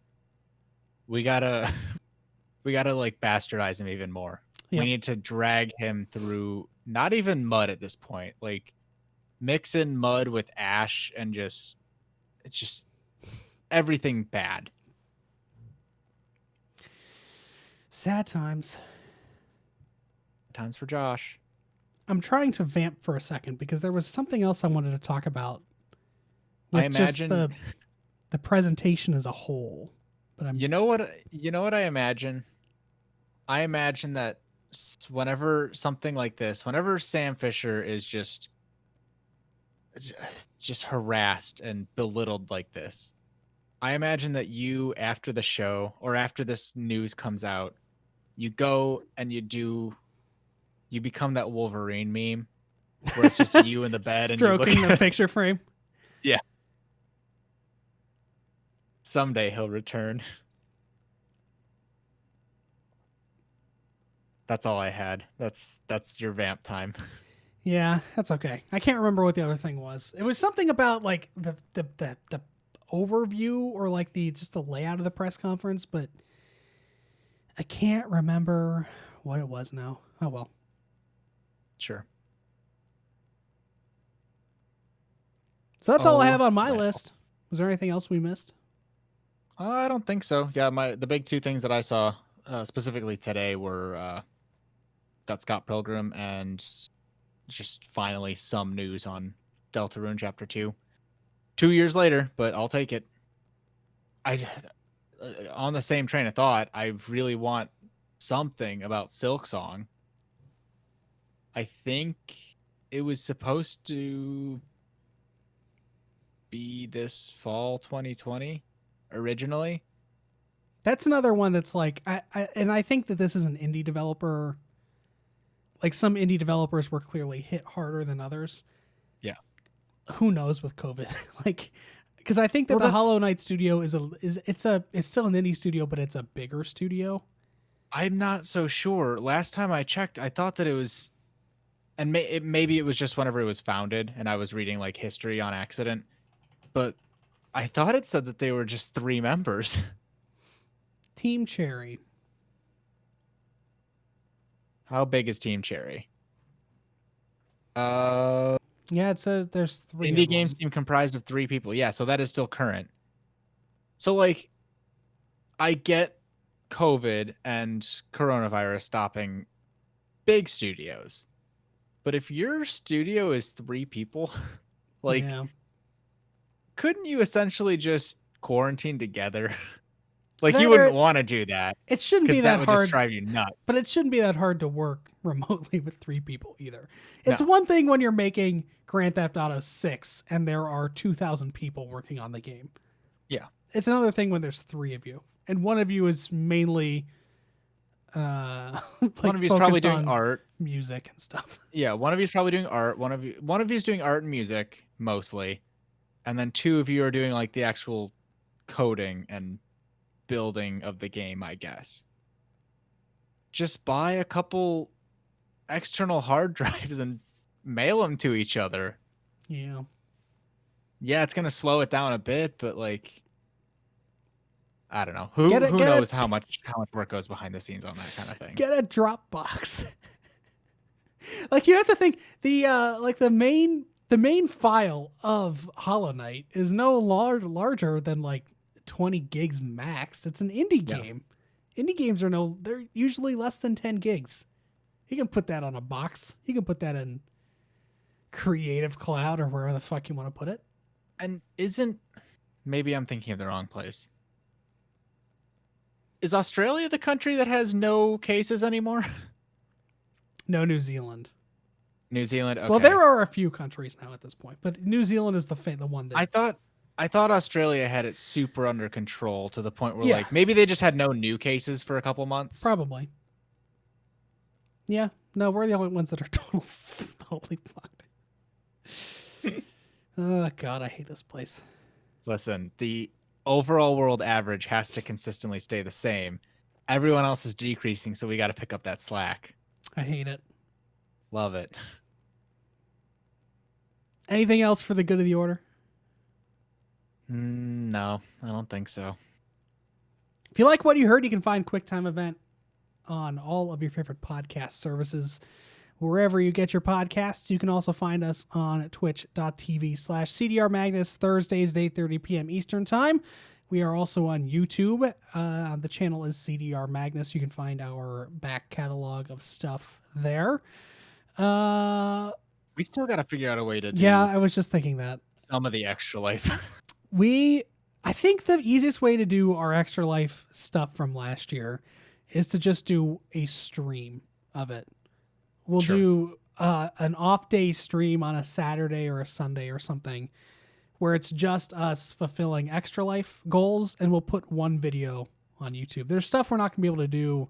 we gotta we gotta like bastardize him even more. Yep. We need to drag him through not even mud at this point, like mix in mud with ash and it's just everything bad." sad times. Times for Josh. I'm trying to vamp for a second because there was something else I wanted to talk about. I With just imagine the presentation as a whole. But I'm You know what I imagine? I imagine that whenever something like this, whenever Sam Fisher is just harassed and belittled like this, I imagine that you, after the show or after this news comes out, you go and you become that Wolverine meme where it's just you in the bed and you look stroking the at picture frame. someday he'll return. That's all I had. That's your vamp time. Yeah, that's okay. I can't remember what the other thing was. It was something about like the overview or like just the layout of the press conference, but I can't remember what it was now. Oh well. Sure. So that's all I Oh, have on my well. list. Was there anything else we missed? I don't think so. Yeah, the big two things that I saw specifically today were that Scott Pilgrim and just finally some news on Deltarune Chapter 2. 2 years later, but I'll take it. I on the same train of thought, I really want something about Silksong. I think it was supposed to be this fall 2020 originally. That's another one that's like I think that this is an indie developer. Like some indie developers were clearly hit harder than others. Yeah. Who knows with COVID? Like Because I think that Well, the that's- Hollow Knight studio is it's still an indie studio, but it's a bigger studio. I'm not so sure. Last time I checked, I thought that it was, and maybe it was just whenever it was founded, and I was reading like history on accident. But I thought it said that they were just 3 members. Team Cherry. How big is Team Cherry? Uh, Yeah, it says there's 3 indie of games them. team comprised of 3 people. Yeah, so that is still current. So like, I get COVID and coronavirus stopping big studios, but if your studio is 3 people, like, Yeah. couldn't you essentially just quarantine together? Like, you That wouldn't are, want to do that it shouldn't be because that that would just hard, drive you nuts. but it shouldn't be that hard to work remotely with 3 people either. It's No. one thing when you're making Grand Theft Auto 6 and there are 2,000 people working on the game. Yeah. It's another thing when there's 3 of you and one of you is mainly like One of you's probably focused doing on art. music and stuff. Yeah, one of you's probably doing art. One of you's doing art and music mostly, and then 2 of you are doing like the actual coding and building of the game, I guess. Just buy a couple external hard drives and mail them to each other. Yeah. Yeah, it's gonna slow it down a bit, but like, I don't know. Who Get knows how much work goes behind the scenes on that kind of thing. Get a Dropbox. Like you have to think the main file of Hollow Knight is no larger than like 20 gigs max. It's an indie Yeah. game. Indie games they're usually less than 10 gigs. You can put that on a box. You can put that in Creative Cloud or wherever the fuck you want to put it. And maybe I'm thinking of the wrong place. Is Australia the country that has no cases anymore? No, New Zealand. New Zealand. Okay. Well, there are a few countries now at this point, but New Zealand is the one that I thought Australia had it super under control to the point where Yeah. like maybe they just had no new cases for a couple months. probably. Yeah, no, we're the only ones that are totally fucked. Oh God, I hate this place. Listen, the overall world average has to consistently stay the same. Everyone else is decreasing, so we got to pick up that slack. I hate it. Love it. Anything else for the good of the order? No, I don't think so. If you like what you heard, you can find QuickTime Event on all of your favorite podcast services. Wherever you get your podcasts, you can also find us on twitch.tv/CDR Magnus, Thursdays at 8:30 p.m. Eastern Time. We are also on YouTube. The channel is CDR Magnus. You can find our back catalog of stuff there. We still got to figure out a way to do Yeah, I was just thinking that. some of the extra life. I think the easiest way to do our Extra Life stuff from last year is to just do a stream of it. We'll Sure. do an off day stream on a Saturday or a Sunday or something where it's just us fulfilling Extra Life goals, and we'll put one video on YouTube. There's stuff we're not going to be able to do.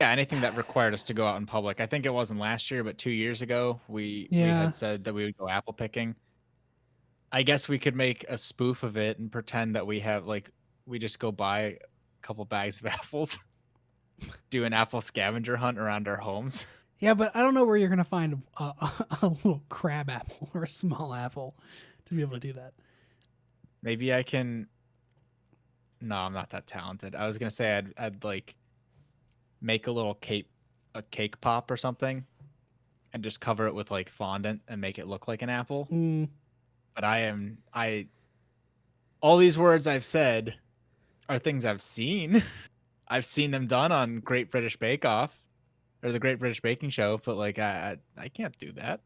Yeah, anything that required us to go out in public. I think it wasn't last year, but 2 years ago, we Yeah. had said that we would go apple picking. I guess we could make a spoof of it and pretend that we have we just go buy a couple bags of apples, do an apple scavenger hunt around our homes. Yeah, but I don't know where you're going to find a little crab apple or a small apple to be able to do that. Maybe I can. No, I'm not that talented. I was gonna say I'd like make a little cake pop or something, and just cover it with like fondant and make it look like an apple. But all these words I've said are things I've seen. I've seen them done on Great British Bake Off or the Great British Baking Show, but like I can't do that.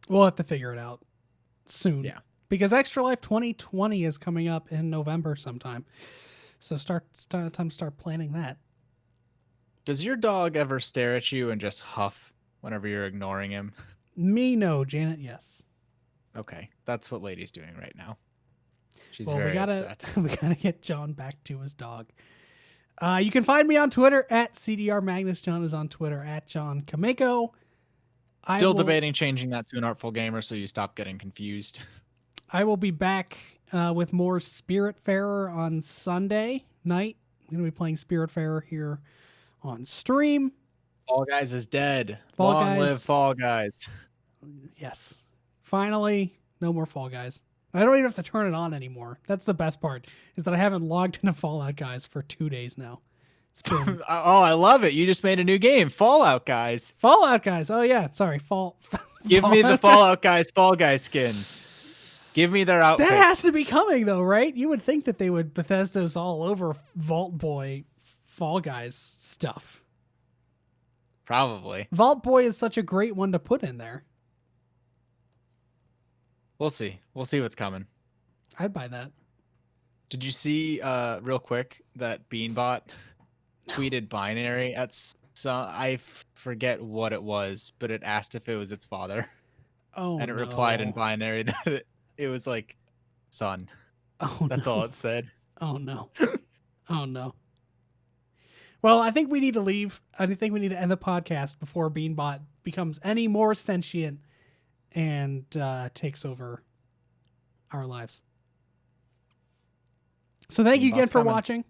We'll have to figure it out soon. Yeah. Because Extra Life 2020 is coming up in November sometime. So start planning that. Does your dog ever stare at you and just huff whenever you're ignoring him? Me, no. Janet, yes. Okay, that's what Lady's doing right now. She's Well, very we upset. gotta get John back to his dog. You can find me on Twitter at CDR Magnus. John is on Twitter at John Kameko. Still debating changing that to an Artful Gamer so you stop getting confused. I will be back with more Spiritfarer on Sunday night. I'm going to be playing Spiritfarer here on stream. Fall Guys is dead. Fall Long Guys. live Fall Guys. Yes. Finally, no more Fall Guys. I don't even have to turn it on anymore. That's the best part, is that I haven't logged into Fallout Guys for 2 days now. It's been Oh, I love it. You just made a new game, Fallout Guys. Fallout Guys. Oh yeah, sorry. Give me the Fallout Guys Fall Guys skins. Give me their outfits. That has to be coming though, right? You would think that they would Bethesda's all over Vault Boy Fall Guys stuff. Probably. Vault Boy is such a great one to put in there. We'll see. We'll see what's coming. I'd buy that. Did you see real quick that Beanbot tweeted binary at I forget what it was, but it asked if it was its father. Oh, and it replied in binary that it was like son. Oh, that's all it said. Oh no. Oh no. Well, I think we need to leave. I think we need to end the podcast before Beanbot becomes any more sentient and takes over our lives. So thank you again for watching.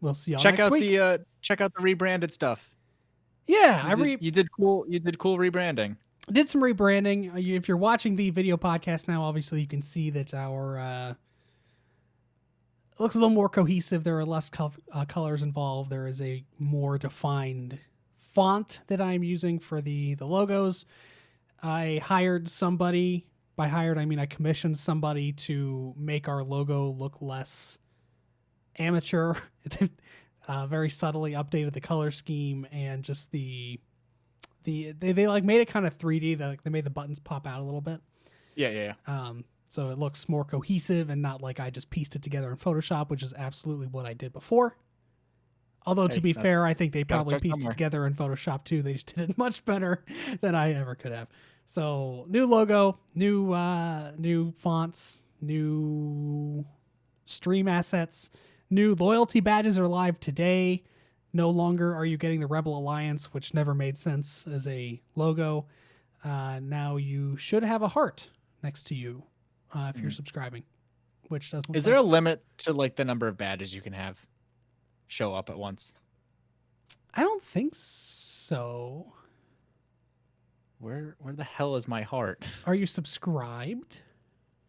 We'll see y'all next week. Check out the rebranded stuff. Yeah, you did cool rebranding. Did some rebranding. If you're watching the video podcast now, obviously you can see that our it looks a little more cohesive. There are less colors involved. There is a more defined font that I'm using for the logos. I hired somebody. By hired, I mean I commissioned somebody to make our logo look less amateur. Very subtly updated the color scheme and just they like made it kind of 3D. They made the buttons pop out a little bit. Yeah. So it looks more cohesive and not like I just pieced it together in Photoshop, which is absolutely what I did before. Although to be fair, I think they probably pieced it together in Photoshop too. They just did it much better than I ever could have. So new logo, new fonts, new stream assets, new loyalty badges are live today. No longer are you getting the Rebel Alliance, which never made sense as a logo. Now you should have a heart next to you if you're subscribing, which doesn't. Is there a limit to like the number of badges you can have show up at once? I don't think so. Where the hell is my heart? Are you subscribed?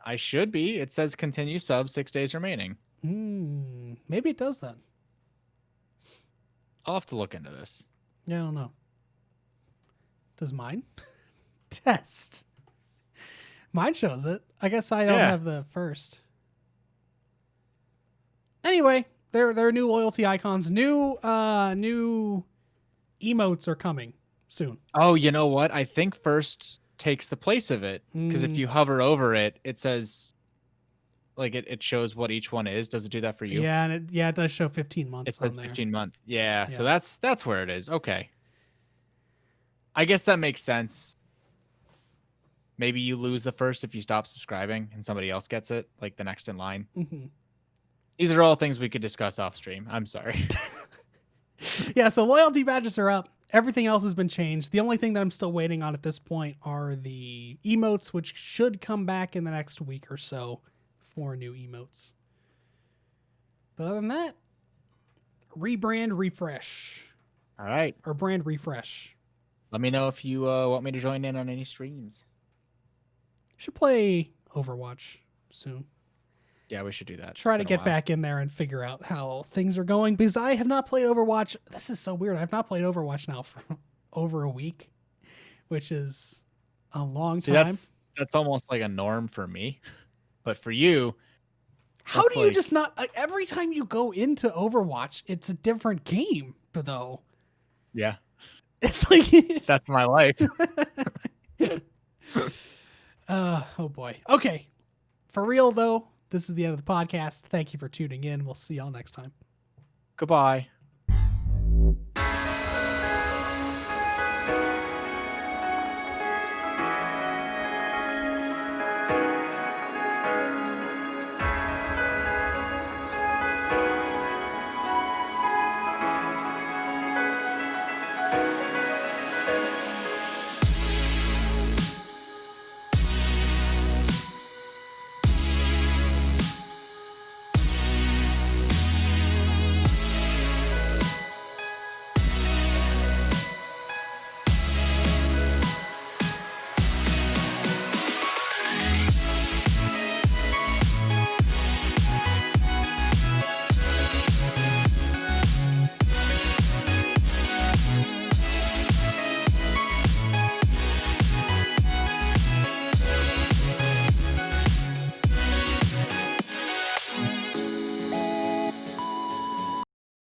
I should be. It says continue sub, 6 days remaining. Maybe it does that. I'll have to look into this. Yeah, I don't know. Does mine? Test. Mine shows it. I guess I don't have the first. Anyway, there are new loyalty icons. New emotes are coming soon. Oh, you know what? I think first takes the place of it. Because if you hover over it, it says like it shows what each one is. Does it do that for you? Yeah, and it does show 15 months. It says 15 months. Yeah, so that's where it is. Okay. I guess that makes sense. Maybe you lose the first if you stop subscribing and somebody else gets it, like the next in line. Mm-hmm. These are all things we could discuss off stream. I'm sorry. Yeah, so loyalty badges are up. Everything else has been changed. The only thing that I'm still waiting on at this point are the emotes, which should come back in the next week or so. 4 new emotes. But other than that, rebrand, refresh. All right. Or brand refresh. Let me know if you want me to join in on any streams. Should play Overwatch soon. Yeah, we should do that. Try to get back in there and figure out how things are going, because I have not played Overwatch. This is so weird. I've not played Overwatch now for over a week, which is a long time. That's almost like a norm for me. But for you, how do you just not? Every time you go into Overwatch, it's a different game, though. Yeah, it's like that's my life. Oh boy. Okay, for real though, this is the end of the podcast. Thank you for tuning in. We'll see y'all next time. Goodbye.